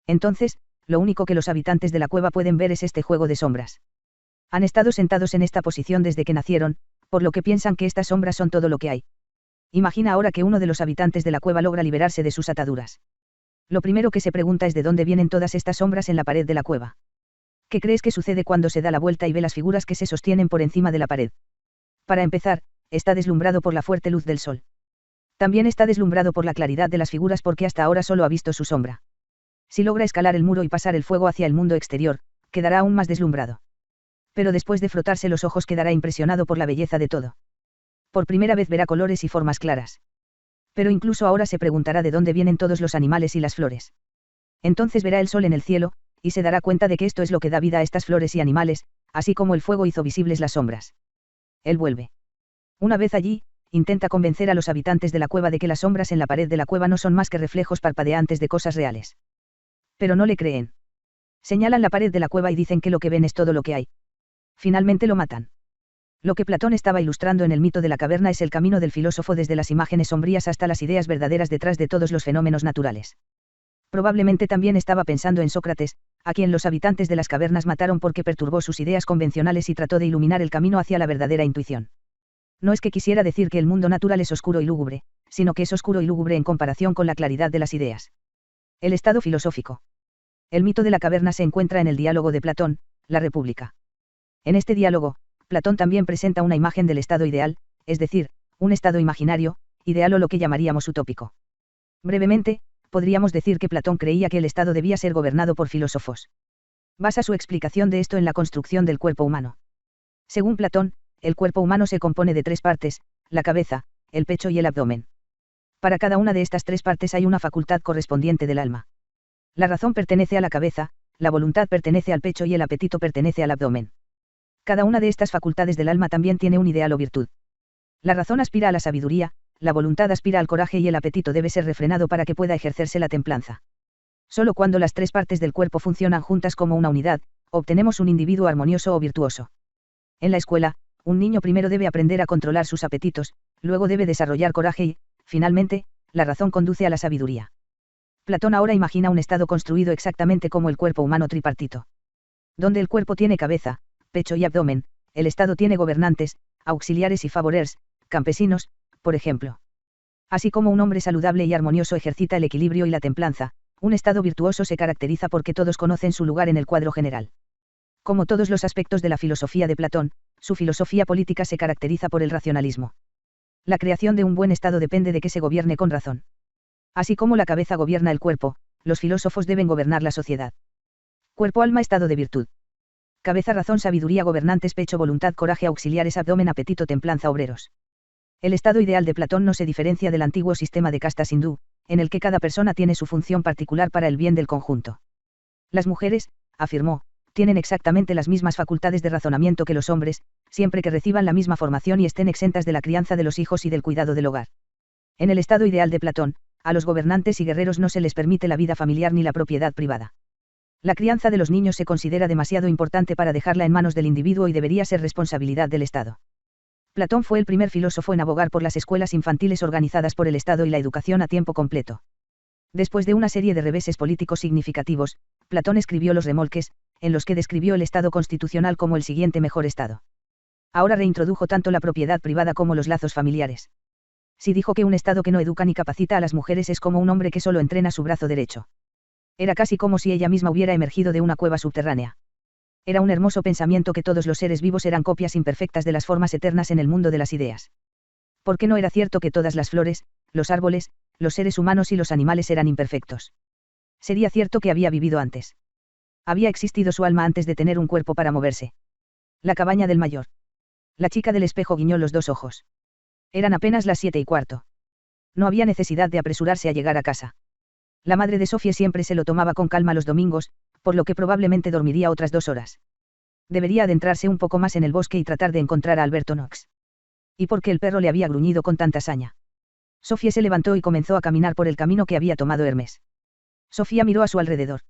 Entonces, lo único que los habitantes de la cueva pueden ver es este juego de sombras. Han estado sentados en esta posición desde que nacieron, por lo que piensan que estas sombras son todo lo que hay. Imagina ahora que uno de los habitantes de la cueva logra liberarse de sus ataduras. Lo primero que se pregunta es de dónde vienen todas estas sombras en la pared de la cueva. ¿Qué crees que sucede cuando se da la vuelta y ve las figuras que se sostienen por encima de la pared? Para empezar, está deslumbrado por la fuerte luz del sol. También está deslumbrado por la claridad de las figuras porque hasta ahora solo ha visto su sombra. Si logra escalar el muro y pasar el fuego hacia el mundo exterior, quedará aún más deslumbrado. Pero después de frotarse los ojos quedará impresionado por la belleza de todo. Por primera vez verá colores y formas claras. Pero incluso ahora se preguntará de dónde vienen todos los animales y las flores. Entonces verá el sol en el cielo, y se dará cuenta de que esto es lo que da vida a estas flores y animales, así como el fuego hizo visibles las sombras. Él vuelve. Una vez allí, intenta convencer a los habitantes de la cueva de que las sombras en la pared de la cueva no son más que reflejos parpadeantes de cosas reales. Pero no le creen. Señalan la pared de la cueva y dicen que lo que ven es todo lo que hay. Finalmente lo matan. Lo que Platón estaba ilustrando en el mito de la caverna es el camino del filósofo desde las imágenes sombrías hasta las ideas verdaderas detrás de todos los fenómenos naturales. Probablemente también estaba pensando en Sócrates, a quien los habitantes de las cavernas mataron porque perturbó sus ideas convencionales y trató de iluminar el camino hacia la verdadera intuición. No es que quisiera decir que el mundo natural es oscuro y lúgubre, sino que es oscuro y lúgubre en comparación con la claridad de las ideas. El estado filosófico. El mito de la caverna se encuentra en el diálogo de Platón, La República. En este diálogo, Platón también presenta una imagen del estado ideal, es decir, un estado imaginario, ideal o lo que llamaríamos utópico. Brevemente, podríamos decir que Platón creía que el estado debía ser gobernado por filósofos. Basa su explicación de esto en la construcción del cuerpo humano. Según Platón, el cuerpo humano se compone de tres partes, la cabeza, el pecho y el abdomen. Para cada una de estas tres partes hay una facultad correspondiente del alma. La razón pertenece a la cabeza, la voluntad pertenece al pecho y el apetito pertenece al abdomen. Cada una de estas facultades del alma también tiene un ideal o virtud. La razón aspira a la sabiduría, la voluntad aspira al coraje y el apetito debe ser refrenado para que pueda ejercerse la templanza. Solo cuando las tres partes del cuerpo funcionan juntas como una unidad, obtenemos un individuo armonioso o virtuoso. En la escuela, un niño primero debe aprender a controlar sus apetitos, luego debe desarrollar coraje y, finalmente, la razón conduce a la sabiduría. Platón ahora imagina un estado construido exactamente como el cuerpo humano tripartito. Donde el cuerpo tiene cabeza, pecho y abdomen, el estado tiene gobernantes, auxiliares y favorers, campesinos, por ejemplo. Así como un hombre saludable y armonioso ejercita el equilibrio y la templanza, un estado virtuoso se caracteriza porque todos conocen su lugar en el cuadro general. Como todos los aspectos de la filosofía de Platón, su filosofía política se caracteriza por el racionalismo. La creación de un buen estado depende de que se gobierne con razón. Así como la cabeza gobierna el cuerpo, los filósofos deben gobernar la sociedad. Cuerpo, alma, estado de virtud. Cabeza, razón, sabiduría, gobernantes, pecho, voluntad, coraje, auxiliares, abdomen, apetito, templanza, obreros. El estado ideal de Platón no se diferencia del antiguo sistema de castas hindú, en el que cada persona tiene su función particular para el bien del conjunto. Las mujeres, afirmó, Tienen exactamente las mismas facultades de razonamiento que los hombres, siempre que reciban la misma formación y estén exentas de la crianza de los hijos y del cuidado del hogar. En el estado ideal de Platón, a los gobernantes y guerreros no se les permite la vida familiar ni la propiedad privada. La crianza de los niños se considera demasiado importante para dejarla en manos del individuo y debería ser responsabilidad del Estado. Platón fue el primer filósofo en abogar por las escuelas infantiles organizadas por el Estado y la educación a tiempo completo. Después de una serie de reveses políticos significativos, Platón escribió Los Remolques, en los que describió el Estado constitucional como el siguiente mejor Estado. Ahora reintrodujo tanto la propiedad privada como los lazos familiares. Sí dijo que un Estado que no educa ni capacita a las mujeres es como un hombre que solo entrena su brazo derecho. Era casi como si ella misma hubiera emergido de una cueva subterránea. Era un hermoso pensamiento que todos los seres vivos eran copias imperfectas de las formas eternas en el mundo de las ideas. ¿Por qué no era cierto que todas las flores, los árboles, los seres humanos y los animales eran imperfectos? Sería cierto que había vivido antes. Había existido su alma antes de tener un cuerpo para moverse. La cabaña del mayor. La chica del espejo guiñó los dos ojos. Eran apenas las 7:15. No había necesidad de apresurarse a llegar a casa. La madre de Sofía siempre se lo tomaba con calma los domingos, por lo que probablemente dormiría otras 2 horas. Debería adentrarse un poco más en el bosque y tratar de encontrar a Alberto Knox. ¿Y por qué el perro le había gruñido con tanta saña? Sofía se levantó y comenzó a caminar por el camino que había tomado Hermes. Sofía miró a su alrededor.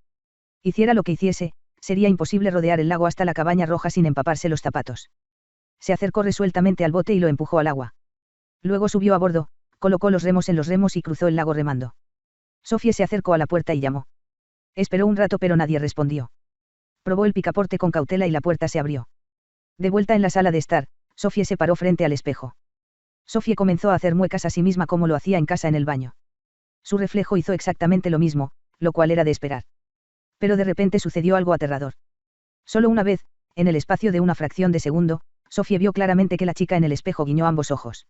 Hiciera lo que hiciese, sería imposible rodear el lago hasta la cabaña roja sin empaparse los zapatos. Se acercó resueltamente al bote y lo empujó al agua. Luego subió a bordo, colocó los remos en los remos y cruzó el lago remando. Sofía se acercó a la puerta y llamó. Esperó un rato pero nadie respondió. Probó el picaporte con cautela y la puerta se abrió. De vuelta en la sala de estar, Sofía se paró frente al espejo. Sofía comenzó a hacer muecas a sí misma como lo hacía en casa en el baño. Su reflejo hizo exactamente lo mismo, lo cual era de esperar. Pero de repente sucedió algo aterrador. Solo una vez, en el espacio de una fracción de segundo, Sofía vio claramente que la chica en el espejo guiñó ambos ojos.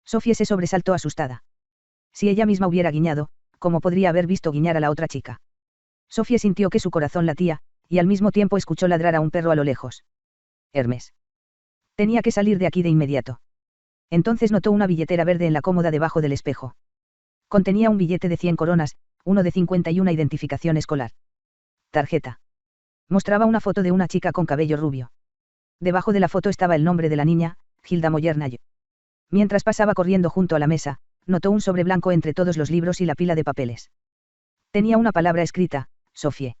Sofía se sobresaltó asustada. Si ella misma hubiera guiñado, ¿cómo podría haber visto guiñar a la otra chica? Sofía sintió que su corazón latía, y al mismo tiempo escuchó ladrar a un perro a lo lejos. Hermes. Tenía que salir de aquí de inmediato. Entonces notó una billetera verde en la cómoda debajo del espejo. Contenía un billete de 100 coronas, uno de 50 y una identificación escolar. Tarjeta. Mostraba una foto de una chica con cabello rubio. Debajo de la foto estaba el nombre de la niña, Hilda Moyernay. Mientras pasaba corriendo junto a la mesa, notó un sobre blanco entre todos los libros y la pila de papeles. Tenía una palabra escrita, Sofie.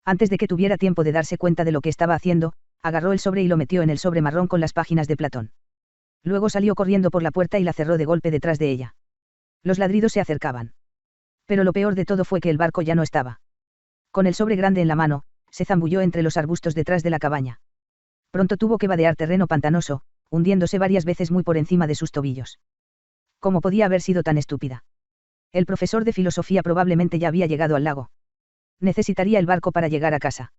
Antes de que tuviera tiempo de darse cuenta de lo que estaba haciendo, agarró el sobre y lo metió en el sobre marrón con las páginas de Platón. Luego salió corriendo por la puerta y la cerró de golpe detrás de ella. Los ladridos se acercaban. Pero lo peor de todo fue que el barco ya no estaba. Con el sobre grande en la mano, se zambulló entre los arbustos detrás de la cabaña. Pronto tuvo que vadear terreno pantanoso, hundiéndose varias veces muy por encima de sus tobillos. ¿Cómo podía haber sido tan estúpida? El profesor de filosofía probablemente ya había llegado al lago. Necesitaría el barco para llegar a casa.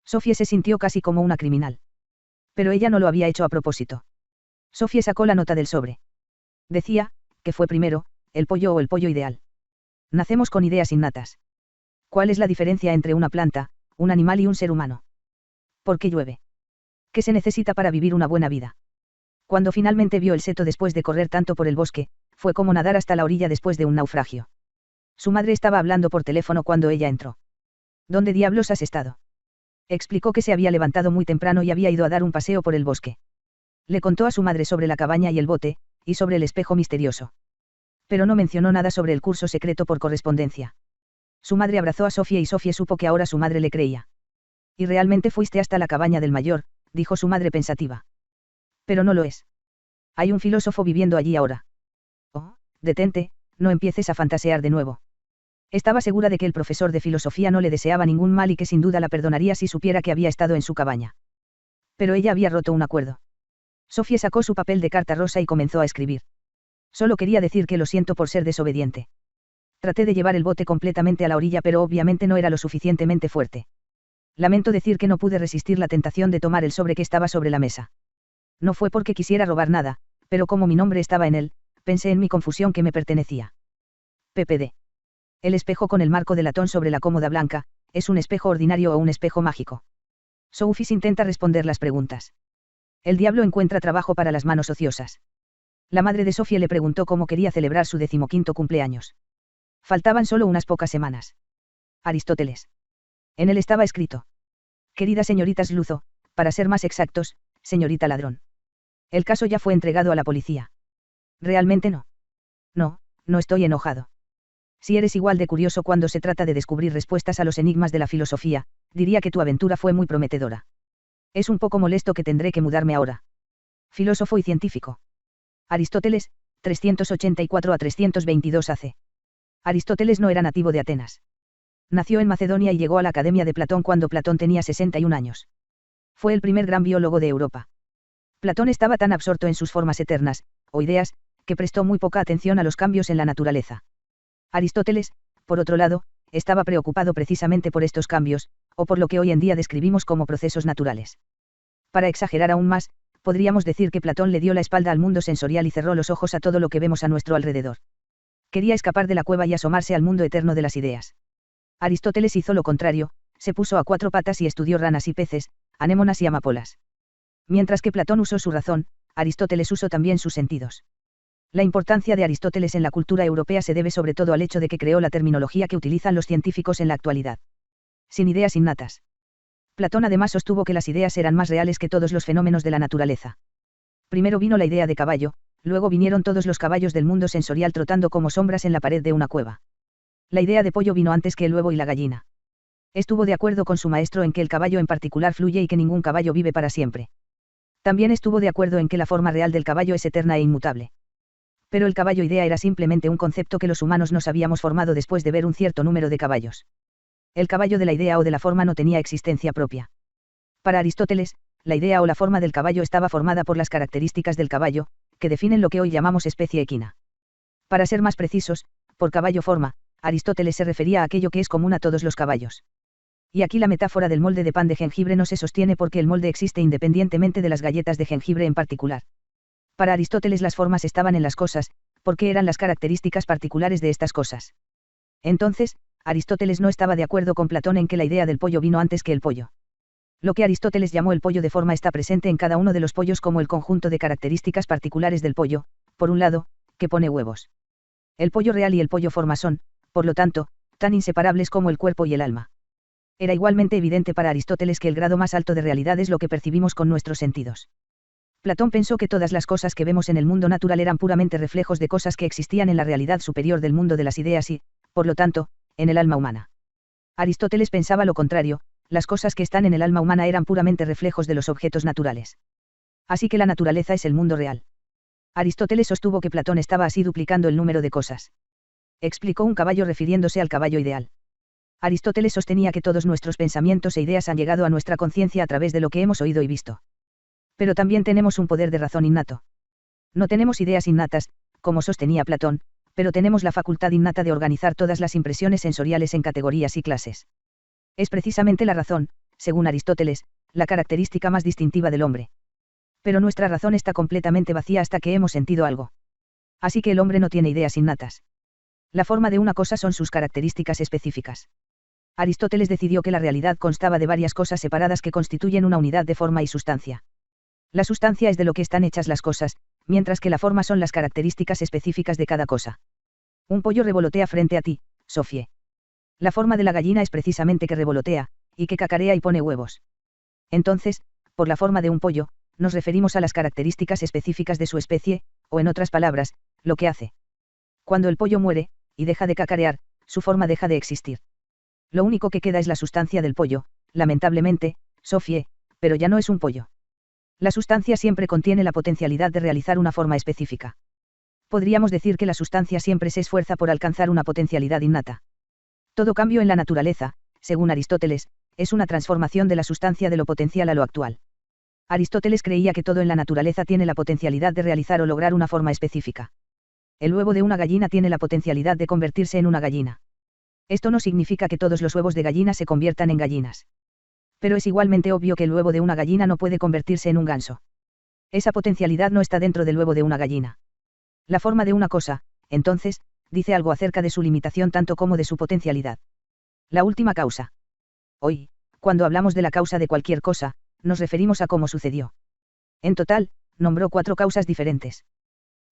Sofía se sintió casi como una criminal. Pero ella no lo había hecho a propósito. Sofía sacó la nota del sobre. Decía, ¿qué fue primero, el pollo o el pollo ideal? Nacemos con ideas innatas. ¿Cuál es la diferencia entre una planta, un animal y un ser humano? ¿Por qué llueve? ¿Qué se necesita para vivir una buena vida? Cuando finalmente vio el seto después de correr tanto por el bosque, fue como nadar hasta la orilla después de un naufragio. Su madre estaba hablando por teléfono cuando ella entró. ¿Dónde diablos has estado? Explicó que se había levantado muy temprano y había ido a dar un paseo por el bosque. Le contó a su madre sobre la cabaña y el bote, y sobre el espejo misterioso. Pero no mencionó nada sobre el curso secreto por correspondencia. Su madre abrazó a Sofía y Sofía supo que ahora su madre le creía. Y realmente fuiste hasta la cabaña del mayor, dijo su madre pensativa. Pero no lo es. Hay un filósofo viviendo allí ahora. Oh, detente, no empieces a fantasear de nuevo. Estaba segura de que el profesor de filosofía no le deseaba ningún mal y que sin duda la perdonaría si supiera que había estado en su cabaña. Pero ella había roto un acuerdo. Sofía sacó su papel de carta rosa y comenzó a escribir. Solo quería decir que lo siento por ser desobediente. Traté de llevar el bote completamente a la orilla pero obviamente no era lo suficientemente fuerte. Lamento decir que no pude resistir la tentación de tomar el sobre que estaba sobre la mesa. No fue porque quisiera robar nada, pero como mi nombre estaba en él, pensé en mi confusión que me pertenecía. PPD. El espejo con el marco de latón sobre la cómoda blanca, ¿es un espejo ordinario o un espejo mágico? Sophis intenta responder las preguntas. El diablo encuentra trabajo para las manos ociosas. La madre de Sofía le preguntó cómo quería celebrar su 15º cumpleaños. Faltaban solo unas pocas semanas. Aristóteles. En él estaba escrito. Querida señorita Sluzo, para ser más exactos, señorita ladrón. El caso ya fue entregado a la policía. ¿Realmente no? No, no estoy enojado. Si eres igual de curioso cuando se trata de descubrir respuestas a los enigmas de la filosofía, diría que tu aventura fue muy prometedora. Es un poco molesto que tendré que mudarme ahora. Filósofo y científico. Aristóteles, 384 a 322 AC. Aristóteles no era nativo de Atenas. Nació en Macedonia y llegó a la Academia de Platón cuando Platón tenía 61 años. Fue el primer gran biólogo de Europa. Platón estaba tan absorto en sus formas eternas, o ideas, que prestó muy poca atención a los cambios en la naturaleza. Aristóteles, por otro lado, estaba preocupado precisamente por estos cambios, o por lo que hoy en día describimos como procesos naturales. Para exagerar aún más, podríamos decir que Platón le dio la espalda al mundo sensorial y cerró los ojos a todo lo que vemos a nuestro alrededor. Quería escapar de la cueva y asomarse al mundo eterno de las ideas. Aristóteles hizo lo contrario, se puso a cuatro patas y estudió ranas y peces, anémonas y amapolas. Mientras que Platón usó su razón, Aristóteles usó también sus sentidos. La importancia de Aristóteles en la cultura europea se debe sobre todo al hecho de que creó la terminología que utilizan los científicos en la actualidad. Sin ideas innatas. Platón además sostuvo que las ideas eran más reales que todos los fenómenos de la naturaleza. Primero vino la idea de caballo, luego vinieron todos los caballos del mundo sensorial trotando como sombras en la pared de una cueva. La idea de pollo vino antes que el huevo y la gallina. Estuvo de acuerdo con su maestro en que el caballo en particular fluye y que ningún caballo vive para siempre. También estuvo de acuerdo en que la forma real del caballo es eterna e inmutable. Pero el caballo idea era simplemente un concepto que los humanos nos habíamos formado después de ver un cierto número de caballos. El caballo de la idea o de la forma no tenía existencia propia. Para Aristóteles, la idea o la forma del caballo estaba formada por las características del caballo, que definen lo que hoy llamamos especie equina. Para ser más precisos, por caballo forma, Aristóteles se refería a aquello que es común a todos los caballos. Y aquí la metáfora del molde de pan de jengibre no se sostiene porque el molde existe independientemente de las galletas de jengibre en particular. Para Aristóteles las formas estaban en las cosas, porque eran las características particulares de estas cosas. Entonces, Aristóteles no estaba de acuerdo con Platón en que la idea del pollo vino antes que el pollo. Lo que Aristóteles llamó el pollo de forma está presente en cada uno de los pollos como el conjunto de características particulares del pollo, por un lado, que pone huevos. El pollo real y el pollo forma son, por lo tanto, tan inseparables como el cuerpo y el alma. Era igualmente evidente para Aristóteles que el grado más alto de realidad es lo que percibimos con nuestros sentidos. Platón pensó que todas las cosas que vemos en el mundo natural eran puramente reflejos de cosas que existían en la realidad superior del mundo de las ideas y, por lo tanto, en el alma humana. Aristóteles pensaba lo contrario, las cosas que están en el alma humana eran puramente reflejos de los objetos naturales. Así que la naturaleza es el mundo real. Aristóteles sostuvo que Platón estaba así duplicando el número de cosas. Explicó un caballo refiriéndose al caballo ideal. Aristóteles sostenía que todos nuestros pensamientos e ideas han llegado a nuestra conciencia a través de lo que hemos oído y visto. Pero también tenemos un poder de razón innato. No tenemos ideas innatas, como sostenía Platón, pero tenemos la facultad innata de organizar todas las impresiones sensoriales en categorías y clases. Es precisamente la razón, según Aristóteles, la característica más distintiva del hombre. Pero nuestra razón está completamente vacía hasta que hemos sentido algo. Así que el hombre no tiene ideas innatas. La forma de una cosa son sus características específicas. Aristóteles decidió que la realidad constaba de varias cosas separadas que constituyen una unidad de forma y sustancia. La sustancia es de lo que están hechas las cosas, mientras que la forma son las características específicas de cada cosa. Un pollo revolotea frente a ti, Sofie. La forma de la gallina es precisamente que revolotea, y que cacarea y pone huevos. Entonces, por la forma de un pollo, nos referimos a las características específicas de su especie, o en otras palabras, lo que hace. Cuando el pollo muere, y deja de cacarear, su forma deja de existir. Lo único que queda es la sustancia del pollo, lamentablemente, Sofie, pero ya no es un pollo. La sustancia siempre contiene la potencialidad de realizar una forma específica. Podríamos decir que la sustancia siempre se esfuerza por alcanzar una potencialidad innata. Todo cambio en la naturaleza, según Aristóteles, es una transformación de la sustancia de lo potencial a lo actual. Aristóteles creía que todo en la naturaleza tiene la potencialidad de realizar o lograr una forma específica. El huevo de una gallina tiene la potencialidad de convertirse en una gallina. Esto no significa que todos los huevos de gallina se conviertan en gallinas. Pero es igualmente obvio que el huevo de una gallina no puede convertirse en un ganso. Esa potencialidad no está dentro del huevo de una gallina. La forma de una cosa, entonces, dice algo acerca de su limitación tanto como de su potencialidad. La última causa. Hoy, cuando hablamos de la causa de cualquier cosa, nos referimos a cómo sucedió. En total, nombró 4 causas diferentes.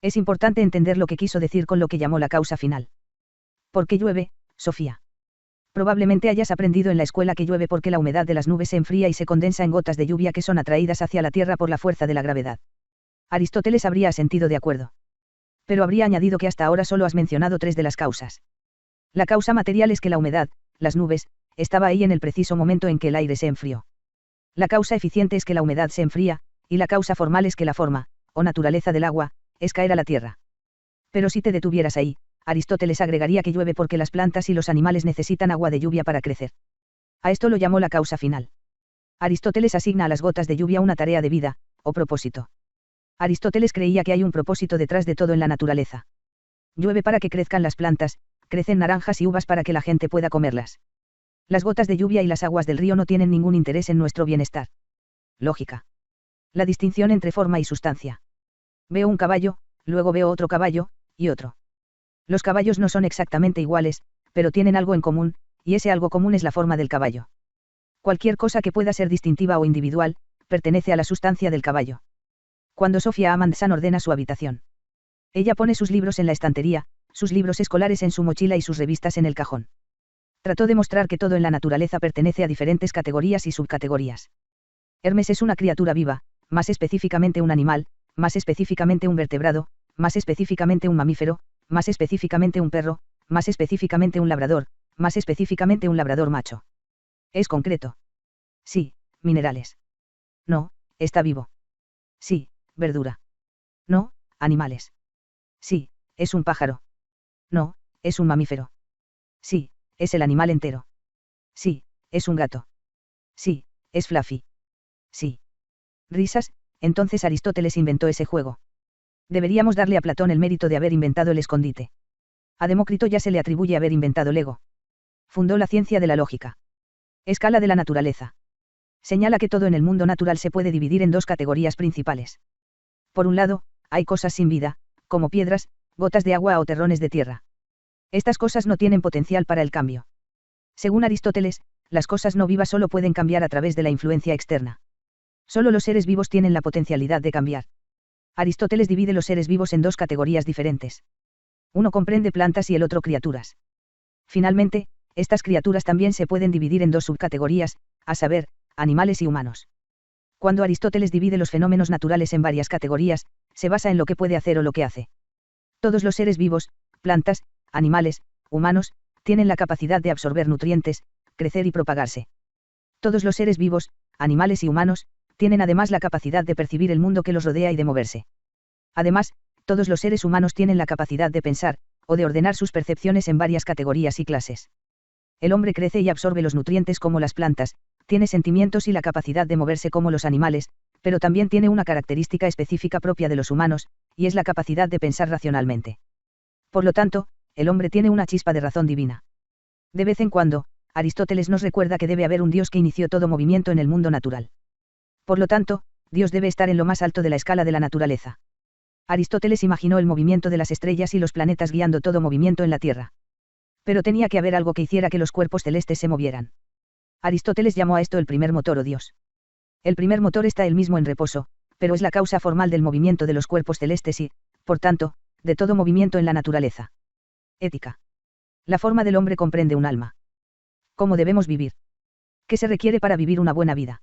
Es importante entender lo que quiso decir con lo que llamó la causa final. ¿Por qué llueve, Sofía? Probablemente hayas aprendido en la escuela que llueve porque la humedad de las nubes se enfría y se condensa en gotas de lluvia que son atraídas hacia la Tierra por la fuerza de la gravedad. Aristóteles habría asentido de acuerdo. Pero habría añadido que hasta ahora solo has mencionado 3 de las causas. La causa material es que la humedad, las nubes, estaba ahí en el preciso momento en que el aire se enfrió. La causa eficiente es que la humedad se enfría, y la causa formal es que la forma, o naturaleza del agua, es caer a la tierra. Pero si te detuvieras ahí, Aristóteles agregaría que llueve porque las plantas y los animales necesitan agua de lluvia para crecer. A esto lo llamó la causa final. Aristóteles asigna a las gotas de lluvia una tarea de vida, o propósito. Aristóteles creía que hay un propósito detrás de todo en la naturaleza. Llueve para que crezcan las plantas, crecen naranjas y uvas para que la gente pueda comerlas. Las gotas de lluvia y las aguas del río no tienen ningún interés en nuestro bienestar. Lógica. La distinción entre forma y sustancia. Veo un caballo, luego veo otro caballo, y otro. Los caballos no son exactamente iguales, pero tienen algo en común, y ese algo común es la forma del caballo. Cualquier cosa que pueda ser distintiva o individual, pertenece a la sustancia del caballo. Cuando Sofía Amundsen ordena su habitación. Ella pone sus libros en la estantería, sus libros escolares en su mochila y sus revistas en el cajón. Trató de mostrar que todo en la naturaleza pertenece a diferentes categorías y subcategorías. Hermes es una criatura viva, más específicamente un animal, más específicamente un vertebrado, más específicamente un mamífero, más específicamente un perro, más específicamente un labrador, más específicamente un labrador macho. ¿Es concreto? Sí, minerales. No, está vivo. Sí, verdura. No, animales. Sí, es un pájaro. No, es un mamífero. Sí, es el animal entero. Sí, es un gato. Sí, es Fluffy. Sí. Risas, entonces Aristóteles inventó ese juego. Deberíamos darle a Platón el mérito de haber inventado el escondite. A Demócrito ya se le atribuye haber inventado Lego. Fundó la ciencia de la lógica. Escala de la naturaleza. Señala que todo en el mundo natural se puede dividir en 2 categorías principales. Por un lado, hay cosas sin vida, como piedras, gotas de agua o terrones de tierra. Estas cosas no tienen potencial para el cambio. Según Aristóteles, las cosas no vivas solo pueden cambiar a través de la influencia externa. Solo los seres vivos tienen la potencialidad de cambiar. Aristóteles divide los seres vivos en 2 categorías diferentes. Uno comprende plantas y el otro criaturas. Finalmente, estas criaturas también se pueden dividir en 2 subcategorías, a saber, animales y humanos. Cuando Aristóteles divide los fenómenos naturales en varias categorías, se basa en lo que puede hacer o lo que hace. Todos los seres vivos, plantas, animales, humanos, tienen la capacidad de absorber nutrientes, crecer y propagarse. Todos los seres vivos, animales y humanos, tienen además la capacidad de percibir el mundo que los rodea y de moverse. Además, todos los seres humanos tienen la capacidad de pensar, o de ordenar sus percepciones en varias categorías y clases. El hombre crece y absorbe los nutrientes como las plantas, tiene sentimientos y la capacidad de moverse como los animales, pero también tiene una característica específica propia de los humanos, y es la capacidad de pensar racionalmente. Por lo tanto, el hombre tiene una chispa de razón divina. De vez en cuando, Aristóteles nos recuerda que debe haber un Dios que inició todo movimiento en el mundo natural. Por lo tanto, Dios debe estar en lo más alto de la escala de la naturaleza. Aristóteles imaginó el movimiento de las estrellas y los planetas guiando todo movimiento en la Tierra. Pero tenía que haber algo que hiciera que los cuerpos celestes se movieran. Aristóteles llamó a esto el primer motor o Dios. El primer motor está él mismo en reposo, pero es la causa formal del movimiento de los cuerpos celestes y, por tanto, de todo movimiento en la naturaleza. Ética. La forma del hombre comprende un alma. ¿Cómo debemos vivir? ¿Qué se requiere para vivir una buena vida?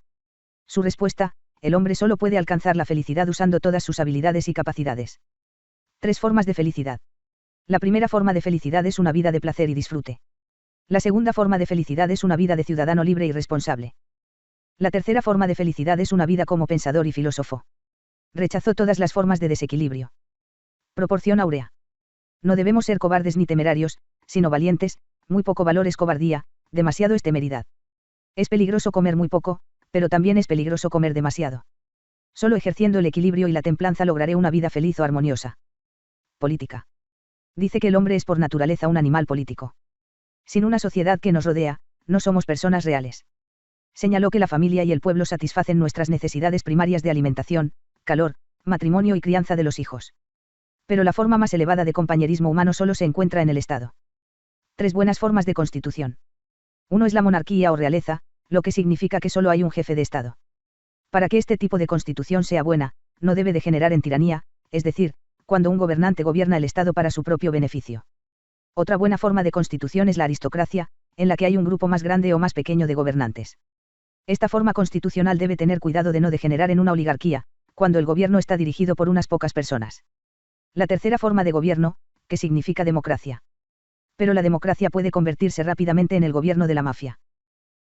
Su respuesta: el hombre solo puede alcanzar la felicidad usando todas sus habilidades y capacidades. 3 formas de felicidad. La primera forma de felicidad es una vida de placer y disfrute. La segunda forma de felicidad es una vida de ciudadano libre y responsable. La tercera forma de felicidad es una vida como pensador y filósofo. Rechazó todas las formas de desequilibrio. Proporción áurea. No debemos ser cobardes ni temerarios, sino valientes. Muy poco valor es cobardía, demasiado es temeridad. Es peligroso comer muy poco, pero también es peligroso comer demasiado. Solo ejerciendo el equilibrio y la templanza lograré una vida feliz o armoniosa. Política. Dice que el hombre es por naturaleza un animal político. Sin una sociedad que nos rodea, no somos personas reales. Señaló que la familia y el pueblo satisfacen nuestras necesidades primarias de alimentación, calor, matrimonio y crianza de los hijos. Pero la forma más elevada de compañerismo humano solo se encuentra en el Estado. 3 buenas formas de constitución. 1 es la monarquía o realeza, lo que significa que solo hay un jefe de Estado. Para que este tipo de constitución sea buena, no debe degenerar en tiranía, es decir, cuando un gobernante gobierna el Estado para su propio beneficio. Otra buena forma de constitución es la aristocracia, en la que hay un grupo más grande o más pequeño de gobernantes. Esta forma constitucional debe tener cuidado de no degenerar en una oligarquía, cuando el gobierno está dirigido por unas pocas personas. La tercera forma de gobierno, que significa democracia. Pero la democracia puede convertirse rápidamente en el gobierno de la mafia.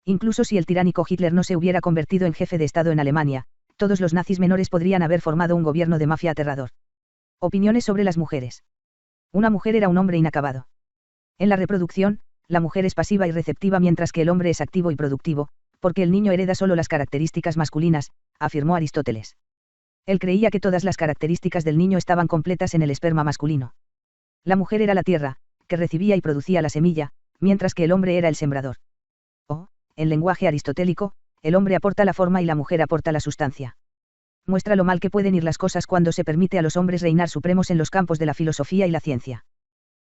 Incluso si el tiránico Hitler no se hubiera convertido en jefe de Estado en Alemania, todos los nazis menores podrían haber formado un gobierno de mafia aterrador. Opiniones sobre las mujeres. Una mujer era un hombre inacabado. En la reproducción, la mujer es pasiva y receptiva mientras que el hombre es activo y productivo, porque el niño hereda solo las características masculinas, afirmó Aristóteles. Él creía que todas las características del niño estaban completas en el esperma masculino. La mujer era la tierra, que recibía y producía la semilla, mientras que el hombre era el sembrador. En lenguaje aristotélico, el hombre aporta la forma y la mujer aporta la sustancia. Muestra lo mal que pueden ir las cosas cuando se permite a los hombres reinar supremos en los campos de la filosofía y la ciencia.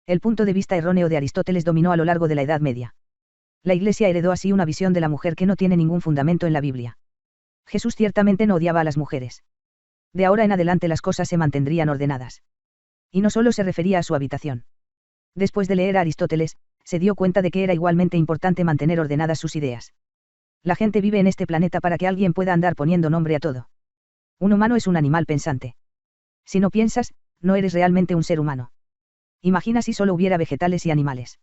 El punto de vista erróneo de Aristóteles dominó a lo largo de la Edad Media. La Iglesia heredó así una visión de la mujer que no tiene ningún fundamento en la Biblia. Jesús ciertamente no odiaba a las mujeres. De ahora en adelante las cosas se mantendrían ordenadas. Y no solo se refería a su habitación. Después de leer a Aristóteles, se dio cuenta de que era igualmente importante mantener ordenadas sus ideas. La gente vive en este planeta para que alguien pueda andar poniendo nombre a todo. Un humano es un animal pensante. Si no piensas, no eres realmente un ser humano. Imagina si solo hubiera vegetales y animales.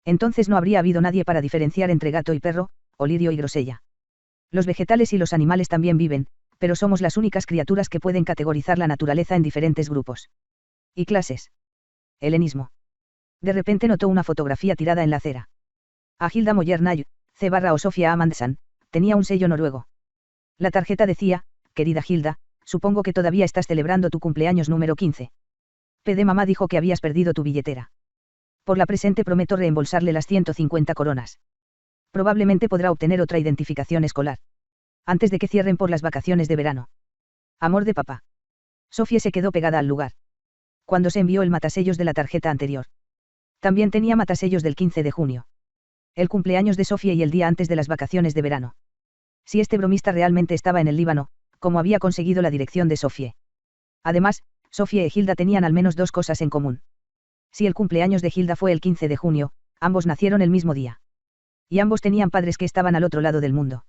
Entonces no habría habido nadie para diferenciar entre gato y perro, o lirio y grosella. Los vegetales y los animales también viven, pero somos las únicas criaturas que pueden categorizar la naturaleza en diferentes grupos. ¿Y clases? Helenismo. De repente notó una fotografía tirada en la acera. A Hilda Moyernay, C. o Sofía Amundsen, tenía un sello noruego. La tarjeta decía: querida Hilda, supongo que todavía estás celebrando tu cumpleaños número 15. P. Mamá dijo que habías perdido tu billetera. Por la presente prometo reembolsarle las 150 coronas. Probablemente podrá obtener otra identificación escolar. Antes de que cierren por las vacaciones de verano. Amor de papá. Sofía se quedó pegada al lugar. Cuando se envió el matasellos de la tarjeta anterior. También tenía matasellos del 15 de junio. El cumpleaños de Sofía y el día antes de las vacaciones de verano. Si este bromista realmente estaba en el Líbano, ¿cómo había conseguido la dirección de Sofía? Además, Sofía y Hilda tenían al menos dos cosas en común. Si el cumpleaños de Hilda fue el 15 de junio, ambos nacieron el mismo día. Y ambos tenían padres que estaban al otro lado del mundo.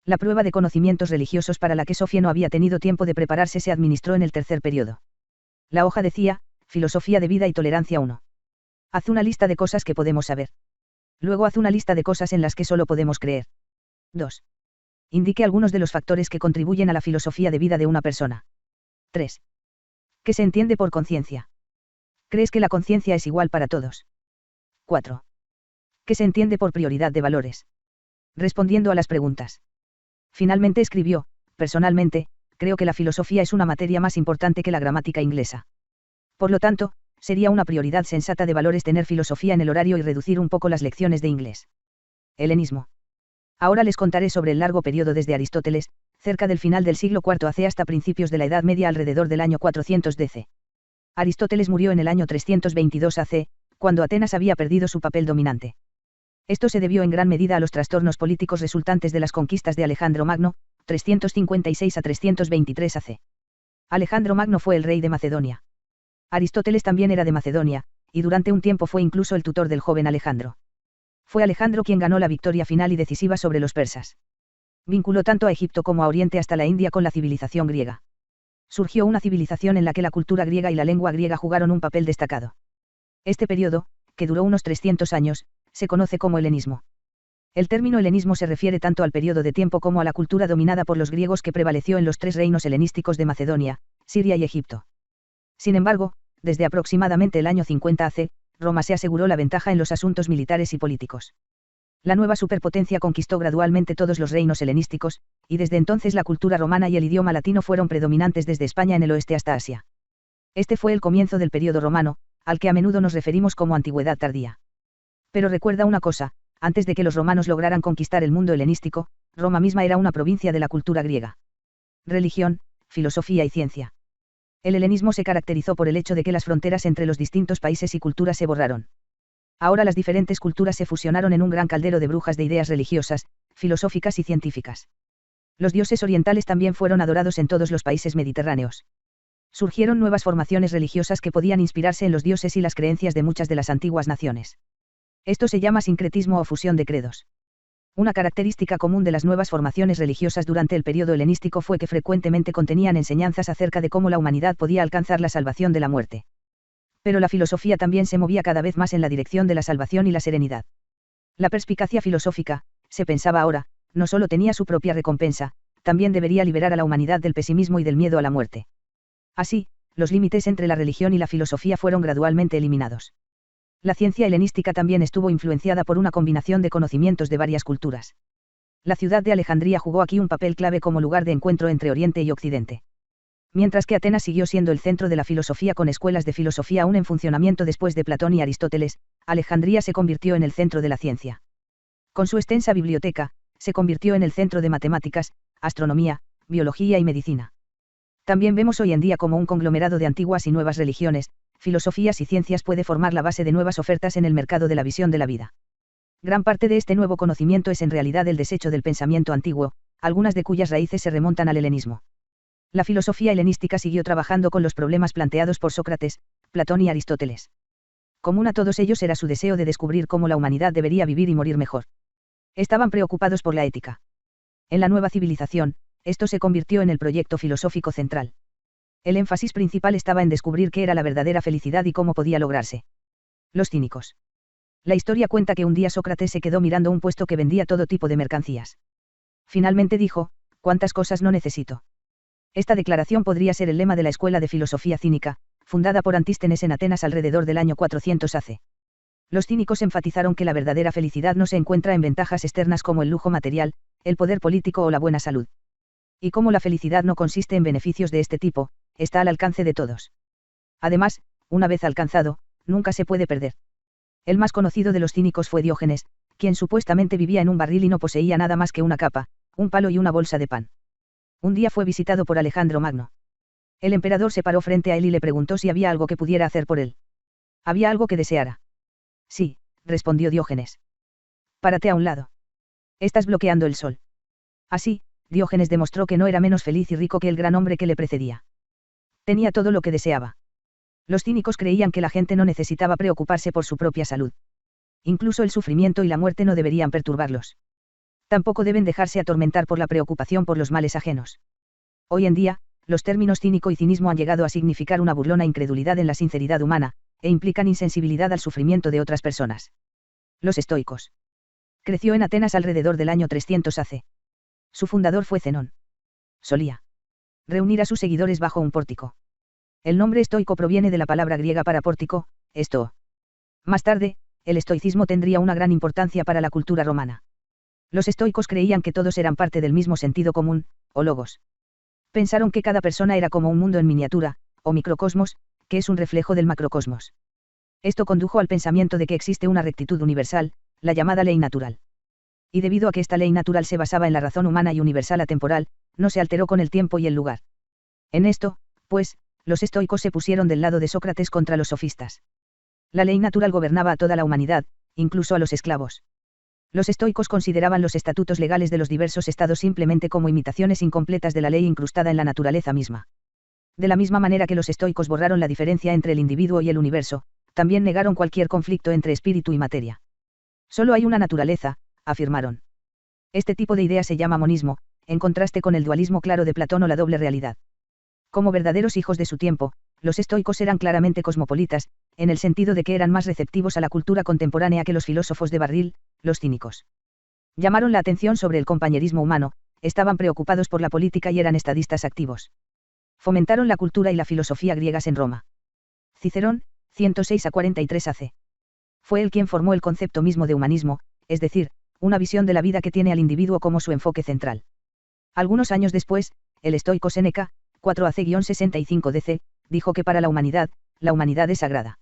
La prueba de conocimientos religiosos para la que Sofía no había tenido tiempo de prepararse se administró en el tercer periodo. La hoja decía: Filosofía de vida y tolerancia 1. Haz una lista de cosas que podemos saber. Luego haz una lista de cosas en las que solo podemos creer. 2. Indique algunos de los factores que contribuyen a la filosofía de vida de una persona. 3. ¿Qué se entiende por conciencia? ¿Crees que la conciencia es igual para todos? 4. ¿Qué se entiende por prioridad de valores? Respondiendo a las preguntas. Finalmente escribió: personalmente, creo que la filosofía es una materia más importante que la gramática inglesa. Por lo tanto, sería una prioridad sensata de valores tener filosofía en el horario y reducir un poco las lecciones de inglés. Helenismo. Ahora les contaré sobre el largo periodo desde Aristóteles, cerca del final del siglo IV AC hasta principios de la Edad Media alrededor del año 400 DC. Aristóteles murió en el año 322 AC, cuando Atenas había perdido su papel dominante. Esto se debió en gran medida a los trastornos políticos resultantes de las conquistas de Alejandro Magno, 356 a 323 AC. Alejandro Magno fue el rey de Macedonia. Aristóteles también era de Macedonia, y durante un tiempo fue incluso el tutor del joven Alejandro. Fue Alejandro quien ganó la victoria final y decisiva sobre los persas. Vinculó tanto a Egipto como a Oriente hasta la India con la civilización griega. Surgió una civilización en la que la cultura griega y la lengua griega jugaron un papel destacado. Este periodo, que duró unos 300 años, se conoce como helenismo. El término helenismo se refiere tanto al periodo de tiempo como a la cultura dominada por los griegos que prevaleció en los tres reinos helenísticos de Macedonia, Siria y Egipto. Sin embargo, desde aproximadamente el año 50 AC, Roma se aseguró la ventaja en los asuntos militares y políticos. La nueva superpotencia conquistó gradualmente todos los reinos helenísticos, y desde entonces la cultura romana y el idioma latino fueron predominantes desde España en el oeste hasta Asia. Este fue el comienzo del periodo romano, al que a menudo nos referimos como antigüedad tardía. Pero recuerda una cosa: antes de que los romanos lograran conquistar el mundo helenístico, Roma misma era una provincia de la cultura griega. Religión, filosofía y ciencia. El helenismo se caracterizó por el hecho de que las fronteras entre los distintos países y culturas se borraron. Ahora las diferentes culturas se fusionaron en un gran caldero de brujas de ideas religiosas, filosóficas y científicas. Los dioses orientales también fueron adorados en todos los países mediterráneos. Surgieron nuevas formaciones religiosas que podían inspirarse en los dioses y las creencias de muchas de las antiguas naciones. Esto se llama sincretismo o fusión de credos. Una característica común de las nuevas formaciones religiosas durante el período helenístico fue que frecuentemente contenían enseñanzas acerca de cómo la humanidad podía alcanzar la salvación de la muerte. Pero la filosofía también se movía cada vez más en la dirección de la salvación y la serenidad. La perspicacia filosófica, se pensaba ahora, no solo tenía su propia recompensa, también debería liberar a la humanidad del pesimismo y del miedo a la muerte. Así, los límites entre la religión y la filosofía fueron gradualmente eliminados. La ciencia helenística también estuvo influenciada por una combinación de conocimientos de varias culturas. La ciudad de Alejandría jugó aquí un papel clave como lugar de encuentro entre Oriente y Occidente. Mientras que Atenas siguió siendo el centro de la filosofía con escuelas de filosofía aún en funcionamiento después de Platón y Aristóteles, Alejandría se convirtió en el centro de la ciencia. Con su extensa biblioteca, se convirtió en el centro de matemáticas, astronomía, biología y medicina. También vemos hoy en día como un conglomerado de antiguas y nuevas religiones, filosofías y ciencias puede formar la base de nuevas ofertas en el mercado de la visión de la vida. Gran parte de este nuevo conocimiento es en realidad el desecho del pensamiento antiguo, algunas de cuyas raíces se remontan al helenismo. La filosofía helenística siguió trabajando con los problemas planteados por Sócrates, Platón y Aristóteles. Común a todos ellos era su deseo de descubrir cómo la humanidad debería vivir y morir mejor. Estaban preocupados por la ética. En la nueva civilización, esto se convirtió en el proyecto filosófico central. El énfasis principal estaba en descubrir qué era la verdadera felicidad y cómo podía lograrse. Los cínicos. La historia cuenta que un día Sócrates se quedó mirando un puesto que vendía todo tipo de mercancías. Finalmente dijo, ¿cuántas cosas no necesito? Esta declaración podría ser el lema de la escuela de filosofía cínica, fundada por Antístenes en Atenas alrededor del año 400 AC. Los cínicos enfatizaron que la verdadera felicidad no se encuentra en ventajas externas como el lujo material, el poder político o la buena salud. Y como la felicidad no consiste en beneficios de este tipo, está al alcance de todos. Además, una vez alcanzado, nunca se puede perder. El más conocido de los cínicos fue Diógenes, quien supuestamente vivía en un barril y no poseía nada más que una capa, un palo y una bolsa de pan. Un día fue visitado por Alejandro Magno. El emperador se paró frente a él y le preguntó si había algo que pudiera hacer por él. ¿Había algo que deseara? Sí, respondió Diógenes. Párate a un lado. Estás bloqueando el sol. Así, Diógenes demostró que no era menos feliz y rico que el gran hombre que le precedía. Tenía todo lo que deseaba. Los cínicos creían que la gente no necesitaba preocuparse por su propia salud. Incluso el sufrimiento y la muerte no deberían perturbarlos. Tampoco deben dejarse atormentar por la preocupación por los males ajenos. Hoy en día, los términos cínico y cinismo han llegado a significar una burlona incredulidad en la sinceridad humana, e implican insensibilidad al sufrimiento de otras personas. Los estoicos. Creció en Atenas alrededor del año 300 AC. Su fundador fue Zenón. Solía reunir a sus seguidores bajo un pórtico. El nombre estoico proviene de la palabra griega para pórtico, esto. Más tarde, el estoicismo tendría una gran importancia para la cultura romana. Los estoicos creían que todos eran parte del mismo sentido común, o logos. Pensaron que cada persona era como un mundo en miniatura, o microcosmos, que es un reflejo del macrocosmos. Esto condujo al pensamiento de que existe una rectitud universal, la llamada ley natural. Y debido a que esta ley natural se basaba en la razón humana y universal atemporal, no se alteró con el tiempo y el lugar. En esto, pues, los estoicos se pusieron del lado de Sócrates contra los sofistas. La ley natural gobernaba a toda la humanidad, incluso a los esclavos. Los estoicos consideraban los estatutos legales de los diversos estados simplemente como imitaciones incompletas de la ley incrustada en la naturaleza misma. De la misma manera que los estoicos borraron la diferencia entre el individuo y el universo, también negaron cualquier conflicto entre espíritu y materia. Solo hay una naturaleza, afirmaron. Este tipo de idea se llama monismo, en contraste con el dualismo claro de Platón o la doble realidad. Como verdaderos hijos de su tiempo, los estoicos eran claramente cosmopolitas, en el sentido de que eran más receptivos a la cultura contemporánea que los filósofos de barril, los cínicos. Llamaron la atención sobre el compañerismo humano, estaban preocupados por la política y eran estadistas activos. Fomentaron la cultura y la filosofía griegas en Roma. Cicerón, 106 a 43 AC. Fue él quien formó el concepto mismo de humanismo, es decir, una visión de la vida que tiene al individuo como su enfoque central. Algunos años después, el estoico Séneca, 4 AC-65 DC, dijo que para la humanidad es sagrada.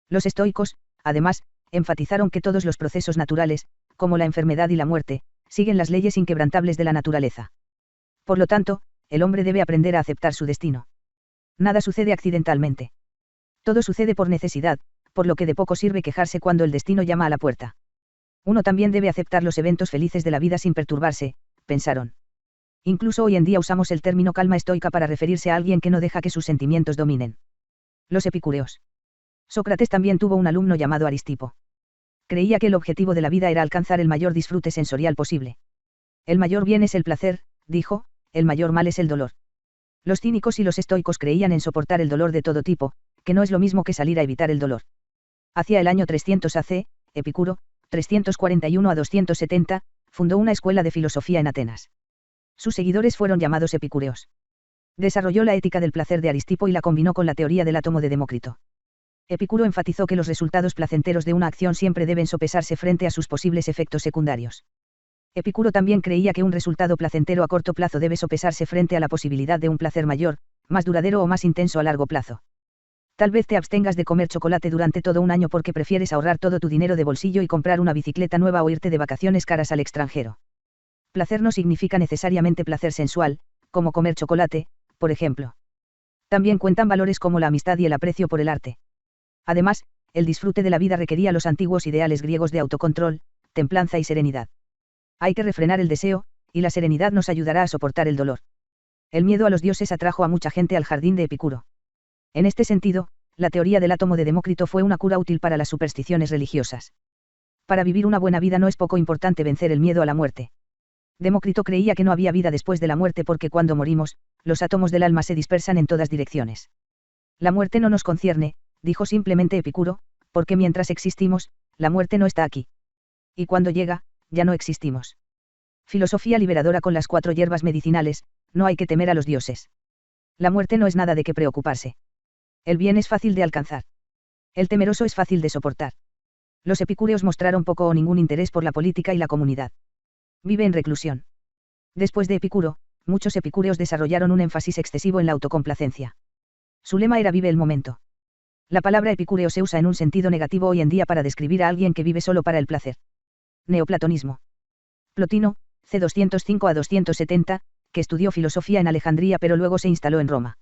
Los estoicos, además, enfatizaron que todos los procesos naturales, como la enfermedad y la muerte, siguen las leyes inquebrantables de la naturaleza. Por lo tanto, el hombre debe aprender a aceptar su destino. Nada sucede accidentalmente. Todo sucede por necesidad, por lo que de poco sirve quejarse cuando el destino llama a la puerta. Uno también debe aceptar los eventos felices de la vida sin perturbarse, pensaron. Incluso hoy en día usamos el término calma estoica para referirse a alguien que no deja que sus sentimientos dominen. Los epicúreos. Sócrates también tuvo un alumno llamado Aristipo. Creía que el objetivo de la vida era alcanzar el mayor disfrute sensorial posible. El mayor bien es el placer, dijo, el mayor mal es el dolor. Los cínicos y los estoicos creían en soportar el dolor de todo tipo, que no es lo mismo que salir a evitar el dolor. Hacia el año 300 AC, Epicuro, 341 a 270, fundó una escuela de filosofía en Atenas. Sus seguidores fueron llamados epicúreos. Desarrolló la ética del placer de Aristipo y la combinó con la teoría del átomo de Demócrito. Epicuro enfatizó que los resultados placenteros de una acción siempre deben sopesarse frente a sus posibles efectos secundarios. Epicuro también creía que un resultado placentero a corto plazo debe sopesarse frente a la posibilidad de un placer mayor, más duradero o más intenso a largo plazo. Tal vez te abstengas de comer chocolate durante todo un año porque prefieres ahorrar todo tu dinero de bolsillo y comprar una bicicleta nueva o irte de vacaciones caras al extranjero. Placer no significa necesariamente placer sensual, como comer chocolate, por ejemplo. También cuentan valores como la amistad y el aprecio por el arte. Además, el disfrute de la vida requería los antiguos ideales griegos de autocontrol, templanza y serenidad. Hay que refrenar el deseo, y la serenidad nos ayudará a soportar el dolor. El miedo a los dioses atrajo a mucha gente al jardín de Epicuro. En este sentido, la teoría del átomo de Demócrito fue una cura útil para las supersticiones religiosas. Para vivir una buena vida no es poco importante vencer el miedo a la muerte. Demócrito creía que no había vida después de la muerte porque cuando morimos, los átomos del alma se dispersan en todas direcciones. La muerte no nos concierne, dijo simplemente Epicuro, porque mientras existimos, la muerte no está aquí. Y cuando llega, ya no existimos. Filosofía liberadora con las 4 hierbas medicinales, no hay que temer a los dioses. La muerte no es nada de qué preocuparse. El bien es fácil de alcanzar. El temeroso es fácil de soportar. Los epicúreos mostraron poco o ningún interés por la política y la comunidad. Vive en reclusión. Después de Epicuro, muchos epicúreos desarrollaron un énfasis excesivo en la autocomplacencia. Su lema era vive el momento. La palabra epicúreo se usa en un sentido negativo hoy en día para describir a alguien que vive solo para el placer. Neoplatonismo. Plotino, c. 205 a 270, que estudió filosofía en Alejandría pero luego se instaló en Roma.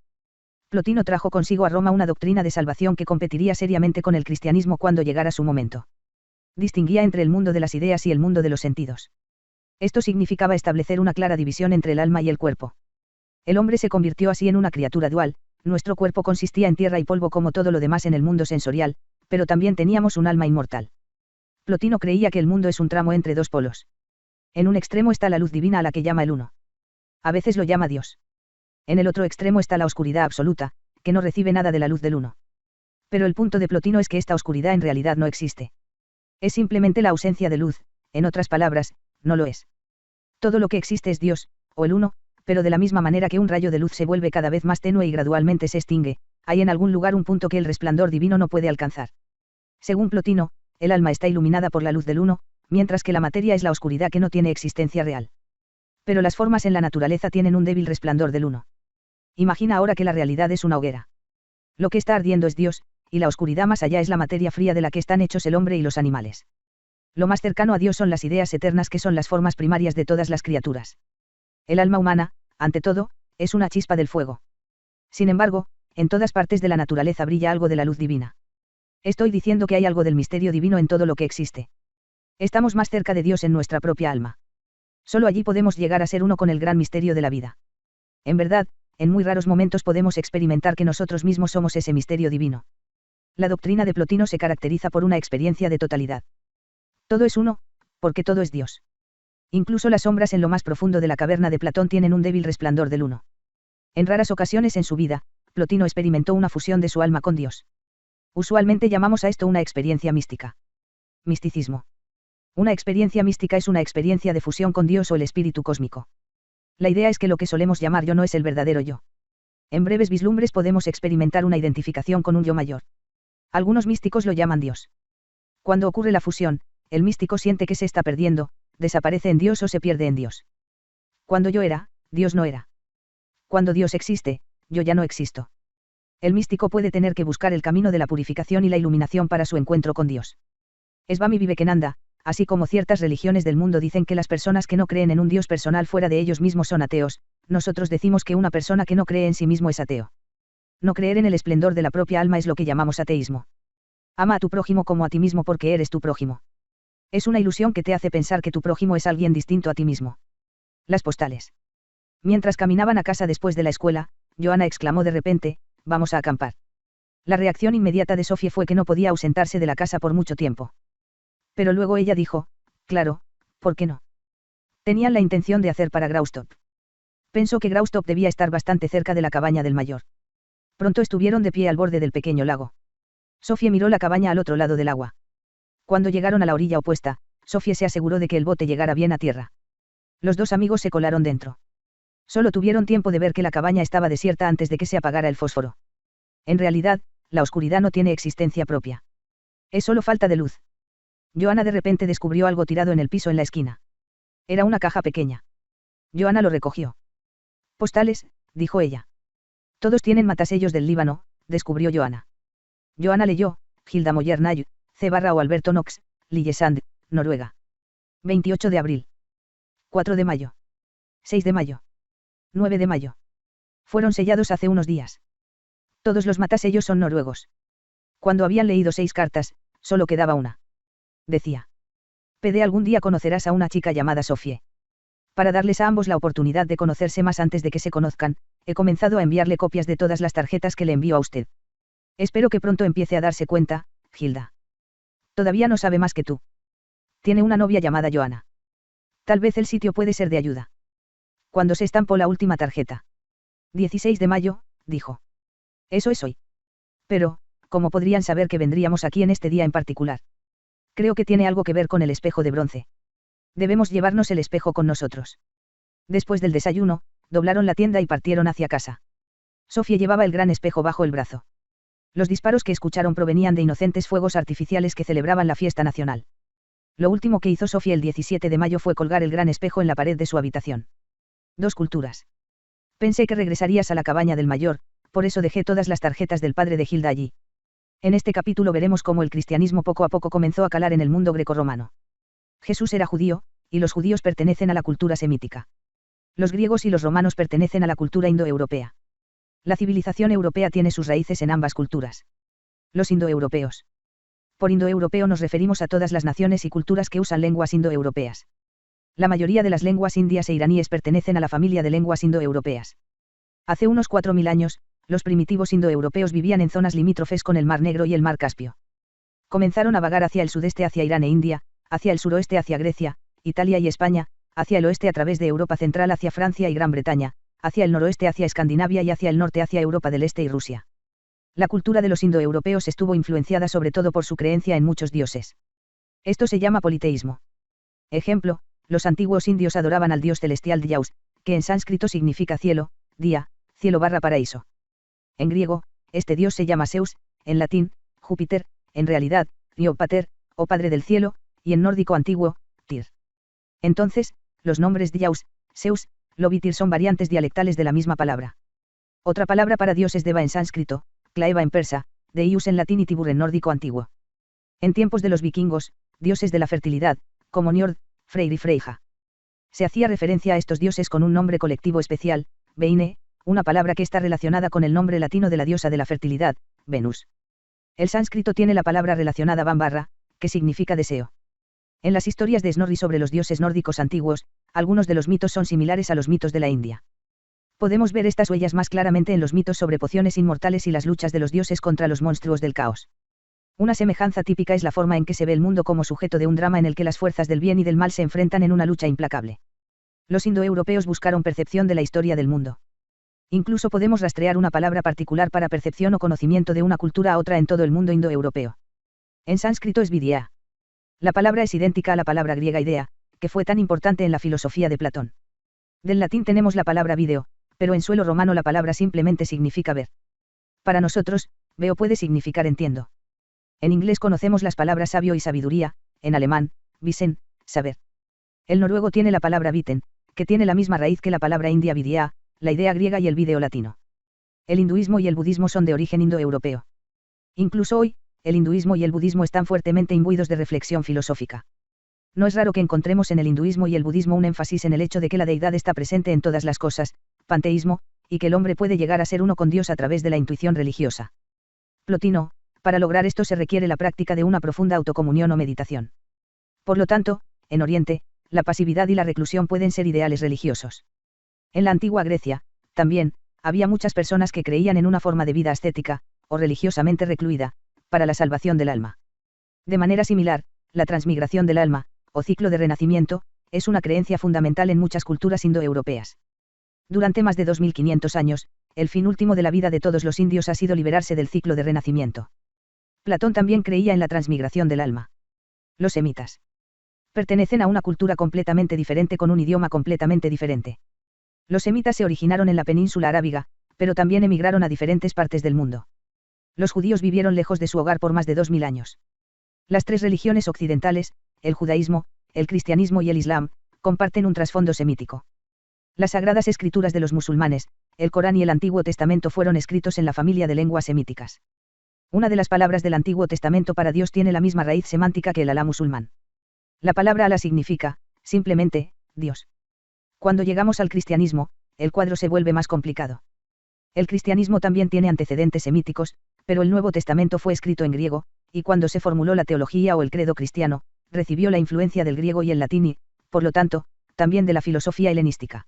Plotino trajo consigo a Roma una doctrina de salvación que competiría seriamente con el cristianismo cuando llegara su momento. Distinguía entre el mundo de las ideas y el mundo de los sentidos. Esto significaba establecer una clara división entre el alma y el cuerpo. El hombre se convirtió así en una criatura dual, nuestro cuerpo consistía en tierra y polvo como todo lo demás en el mundo sensorial, pero también teníamos un alma inmortal. Plotino creía que el mundo es un tramo entre dos polos. En un extremo está la luz divina a la que llama el Uno. A veces lo llama Dios. En el otro extremo está la oscuridad absoluta, que no recibe nada de la luz del Uno. Pero el punto de Plotino es que esta oscuridad en realidad no existe. Es simplemente la ausencia de luz, en otras palabras, no lo es. Todo lo que existe es Dios, o el Uno, pero de la misma manera que un rayo de luz se vuelve cada vez más tenue y gradualmente se extingue, hay en algún lugar un punto que el resplandor divino no puede alcanzar. Según Plotino, el alma está iluminada por la luz del Uno, mientras que la materia es la oscuridad que no tiene existencia real. Pero las formas en la naturaleza tienen un débil resplandor del Uno. Imagina ahora que la realidad es una hoguera. Lo que está ardiendo es Dios, y la oscuridad más allá es la materia fría de la que están hechos el hombre y los animales. Lo más cercano a Dios son las ideas eternas que son las formas primarias de todas las criaturas. El alma humana, ante todo, es una chispa del fuego. Sin embargo, en todas partes de la naturaleza brilla algo de la luz divina. Estoy diciendo que hay algo del misterio divino en todo lo que existe. Estamos más cerca de Dios en nuestra propia alma. Solo allí podemos llegar a ser uno con el gran misterio de la vida. En verdad, en muy raros momentos podemos experimentar que nosotros mismos somos ese misterio divino. La doctrina de Plotino se caracteriza por una experiencia de totalidad. Todo es uno, porque todo es Dios. Incluso las sombras en lo más profundo de la caverna de Platón tienen un débil resplandor del Uno. En raras ocasiones en su vida, Plotino experimentó una fusión de su alma con Dios. Usualmente llamamos a esto una experiencia mística. Misticismo. Una experiencia mística es una experiencia de fusión con Dios o el espíritu cósmico. La idea es que lo que solemos llamar yo no es el verdadero yo. En breves vislumbres podemos experimentar una identificación con un yo mayor. Algunos místicos lo llaman Dios. Cuando ocurre la fusión, el místico siente que se está perdiendo, desaparece en Dios o se pierde en Dios. Cuando yo era, Dios no era. Cuando Dios existe, yo ya no existo. El místico puede tener que buscar el camino de la purificación y la iluminación para su encuentro con Dios. Swami Vivekananda, así como ciertas religiones del mundo dicen que las personas que no creen en un Dios personal fuera de ellos mismos son ateos, nosotros decimos que una persona que no cree en sí mismo es ateo. No creer en el esplendor de la propia alma es lo que llamamos ateísmo. Ama a tu prójimo como a ti mismo porque eres tu prójimo. Es una ilusión que te hace pensar que tu prójimo es alguien distinto a ti mismo. Las postales. Mientras caminaban a casa después de la escuela, Johanna exclamó de repente, vamos a acampar. La reacción inmediata de Sophie fue que no podía ausentarse de la casa por mucho tiempo. Pero luego ella dijo, claro, ¿por qué no? Tenían la intención de hacer para Graustop. Pensó que Graustop debía estar bastante cerca de la cabaña del mayor. Pronto estuvieron de pie al borde del pequeño lago. Sofie miró la cabaña al otro lado del agua. Cuando llegaron a la orilla opuesta, Sofie se aseguró de que el bote llegara bien a tierra. Los dos amigos se colaron dentro. Solo tuvieron tiempo de ver que la cabaña estaba desierta antes de que se apagara el fósforo. En realidad, la oscuridad no tiene existencia propia. Es solo falta de luz. Joanna de repente descubrió algo tirado en el piso en la esquina. Era una caja pequeña. Joanna lo recogió. Postales, dijo ella. Todos tienen matasellos del Líbano, descubrió Joanna. Joanna leyó, Hilda Moyernay, C. o Alberto Knox, Lillesand, Noruega. 28 de abril. 4 de mayo. 6 de mayo. 9 de mayo. Fueron sellados hace unos días. Todos los matasellos son noruegos. Cuando habían leído 6 cartas, solo quedaba una. Decía. Pede algún día conocerás a una chica llamada Sofie. Para darles a ambos la oportunidad de conocerse más antes de que se conozcan, he comenzado a enviarle copias de todas las tarjetas que le envío a usted. Espero que pronto empiece a darse cuenta, Hilda. Todavía no sabe más que tú. Tiene una novia llamada Joanna. Tal vez el sitio puede ser de ayuda. Cuando se estampó la última tarjeta. 16 de mayo, dijo. Eso es hoy. Pero, ¿cómo podrían saber que vendríamos aquí en este día en particular? Creo que tiene algo que ver con el espejo de bronce. Debemos llevarnos el espejo con nosotros. Después del desayuno, doblaron la tienda y partieron hacia casa. Sofía llevaba el gran espejo bajo el brazo. Los disparos que escucharon provenían de inocentes fuegos artificiales que celebraban la fiesta nacional. Lo último que hizo Sofía el 17 de mayo fue colgar el gran espejo en la pared de su habitación. 2 culturas. Pensé que regresarías a la cabaña del mayor, por eso dejé todas las tarjetas del padre de Hilda allí. En este capítulo veremos cómo el cristianismo poco a poco comenzó a calar en el mundo grecorromano. Jesús era judío, y los judíos pertenecen a la cultura semítica. Los griegos y los romanos pertenecen a la cultura indoeuropea. La civilización europea tiene sus raíces en ambas culturas. Los indoeuropeos. Por indoeuropeo nos referimos a todas las naciones y culturas que usan lenguas indoeuropeas. La mayoría de las lenguas indias e iraníes pertenecen a la familia de lenguas indoeuropeas. Hace unos 4000 años, los primitivos indoeuropeos vivían en zonas limítrofes con el Mar Negro y el Mar Caspio. Comenzaron a vagar hacia el sudeste hacia Irán e India, hacia el suroeste hacia Grecia, Italia y España, hacia el oeste a través de Europa Central hacia Francia y Gran Bretaña, hacia el noroeste hacia Escandinavia y hacia el norte hacia Europa del Este y Rusia. La cultura de los indoeuropeos estuvo influenciada sobre todo por su creencia en muchos dioses. Esto se llama politeísmo. Ejemplo, los antiguos indios adoraban al dios celestial Dios, que en sánscrito significa cielo, día, cielo/paraíso. En griego, este dios se llama Zeus, en latín, Júpiter, en realidad, Pater, o padre del cielo, y en nórdico antiguo, Tyr. Entonces, los nombres Dios, Zeus, Lovitir son variantes dialectales de la misma palabra. Otra palabra para dios es Deva en sánscrito, Claeva en persa, Deius en latín y Tibur en nórdico antiguo. En tiempos de los vikingos, dioses de la fertilidad, como Njord, Freyr y Freyja. Se hacía referencia a estos dioses con un nombre colectivo especial, Veine, una palabra que está relacionada con el nombre latino de la diosa de la fertilidad, Venus. El sánscrito tiene la palabra relacionada Bambarra, que significa deseo. En las historias de Snorri sobre los dioses nórdicos antiguos, algunos de los mitos son similares a los mitos de la India. Podemos ver estas huellas más claramente en los mitos sobre pociones inmortales y las luchas de los dioses contra los monstruos del caos. Una semejanza típica es la forma en que se ve el mundo como sujeto de un drama en el que las fuerzas del bien y del mal se enfrentan en una lucha implacable. Los indoeuropeos buscaron percepción de la historia del mundo. Incluso podemos rastrear una palabra particular para percepción o conocimiento de una cultura a otra en todo el mundo indoeuropeo. En sánscrito es vidya. La palabra es idéntica a la palabra griega idea, que fue tan importante en la filosofía de Platón. Del latín tenemos la palabra video, pero en suelo romano la palabra simplemente significa ver. Para nosotros, veo puede significar entiendo. En inglés conocemos las palabras sabio y sabiduría, en alemán, wissen, saber. El noruego tiene la palabra viten, que tiene la misma raíz que la palabra india vidya, la idea griega y el video latino. El hinduismo y el budismo son de origen indoeuropeo. Incluso hoy, el hinduismo y el budismo están fuertemente imbuidos de reflexión filosófica. No es raro que encontremos en el hinduismo y el budismo un énfasis en el hecho de que la deidad está presente en todas las cosas, panteísmo, y que el hombre puede llegar a ser uno con Dios a través de la intuición religiosa. Plotino, para lograr esto se requiere la práctica de una profunda autocomunión o meditación. Por lo tanto, en Oriente, la pasividad y la reclusión pueden ser ideales religiosos. En la antigua Grecia, también, había muchas personas que creían en una forma de vida ascética, o religiosamente recluida, para la salvación del alma. De manera similar, la transmigración del alma, o ciclo de renacimiento, es una creencia fundamental en muchas culturas indoeuropeas. Durante más de 2500 años, el fin último de la vida de todos los indios ha sido liberarse del ciclo de renacimiento. Platón también creía en la transmigración del alma. Los semitas pertenecen a una cultura completamente diferente con un idioma completamente diferente. Los semitas se originaron en la península arábiga, pero también emigraron a diferentes partes del mundo. Los judíos vivieron lejos de su hogar por más de 2000 años. Las tres religiones occidentales, el judaísmo, el cristianismo y el islam, comparten un trasfondo semítico. Las sagradas escrituras de los musulmanes, el Corán y el Antiguo Testamento fueron escritos en la familia de lenguas semíticas. Una de las palabras del Antiguo Testamento para Dios tiene la misma raíz semántica que el Alá musulmán. La palabra Alá significa, simplemente, Dios. Cuando llegamos al cristianismo, el cuadro se vuelve más complicado. El cristianismo también tiene antecedentes semíticos, pero el Nuevo Testamento fue escrito en griego, y cuando se formuló la teología o el credo cristiano, recibió la influencia del griego y el latín y, por lo tanto, también de la filosofía helenística.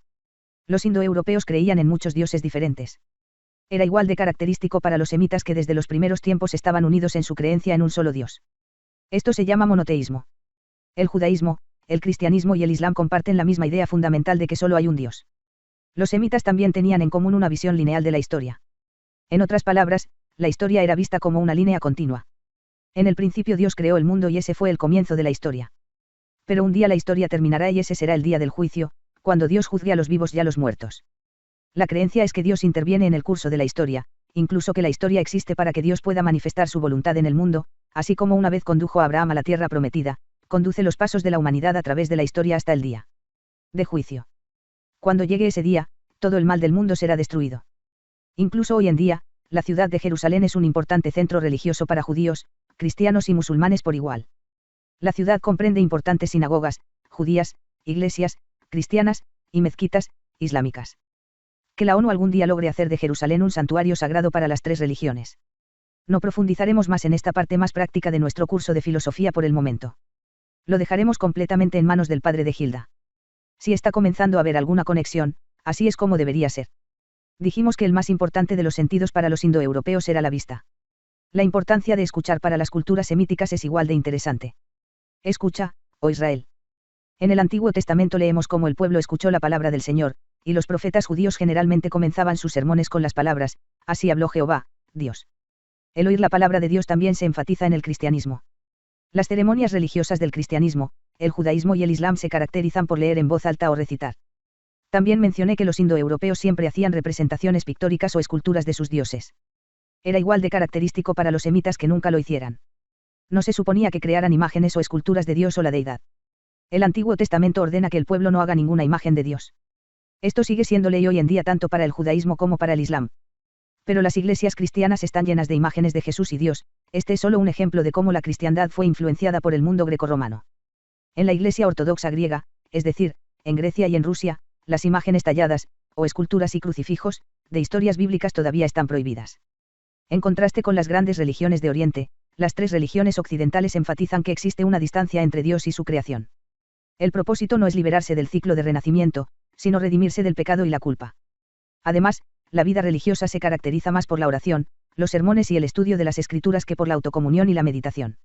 Los indoeuropeos creían en muchos dioses diferentes. Era igual de característico para los semitas que desde los primeros tiempos estaban unidos en su creencia en un solo Dios. Esto se llama monoteísmo. El judaísmo, el cristianismo y el islam comparten la misma idea fundamental de que solo hay un Dios. Los semitas también tenían en común una visión lineal de la historia. En otras palabras, la historia era vista como una línea continua. En el principio Dios creó el mundo y ese fue el comienzo de la historia. Pero un día la historia terminará y ese será el día del juicio, cuando Dios juzgue a los vivos y a los muertos. La creencia es que Dios interviene en el curso de la historia, incluso que la historia existe para que Dios pueda manifestar su voluntad en el mundo, así como una vez condujo a Abraham a la tierra prometida, conduce los pasos de la humanidad a través de la historia hasta el día de juicio. Cuando llegue ese día, todo el mal del mundo será destruido. Incluso hoy en día, la ciudad de Jerusalén es un importante centro religioso para judíos, cristianos y musulmanes por igual. La ciudad comprende importantes sinagogas, judías, iglesias, cristianas, y mezquitas, islámicas. Que la ONU algún día logre hacer de Jerusalén un santuario sagrado para las tres religiones. No profundizaremos más en esta parte más práctica de nuestro curso de filosofía por el momento. Lo dejaremos completamente en manos del padre de Gilda. Si está comenzando a haber alguna conexión, así es como debería ser. Dijimos que el más importante de los sentidos para los indoeuropeos era la vista. La importancia de escuchar para las culturas semíticas es igual de interesante. Escucha, oh Israel. En el Antiguo Testamento leemos cómo el pueblo escuchó la palabra del Señor, y los profetas judíos generalmente comenzaban sus sermones con las palabras, así habló Jehová, Dios. El oír la palabra de Dios también se enfatiza en el cristianismo. Las ceremonias religiosas del cristianismo, el judaísmo y el islam se caracterizan por leer en voz alta o recitar. También mencioné que los indoeuropeos siempre hacían representaciones pictóricas o esculturas de sus dioses. Era igual de característico para los semitas que nunca lo hicieran. No se suponía que crearan imágenes o esculturas de Dios o la deidad. El Antiguo Testamento ordena que el pueblo no haga ninguna imagen de Dios. Esto sigue siendo ley hoy en día tanto para el judaísmo como para el islam. Pero las iglesias cristianas están llenas de imágenes de Jesús y Dios. Este es solo un ejemplo de cómo la cristiandad fue influenciada por el mundo grecorromano. En la iglesia ortodoxa griega, es decir, en Grecia y en Rusia, las imágenes talladas, o esculturas y crucifijos, de historias bíblicas todavía están prohibidas. En contraste con las grandes religiones de Oriente, las tres religiones occidentales enfatizan que existe una distancia entre Dios y su creación. El propósito no es liberarse del ciclo de renacimiento, sino redimirse del pecado y la culpa. Además, la vida religiosa se caracteriza más por la oración, los sermones y el estudio de las escrituras que por la autocomunión y la meditación.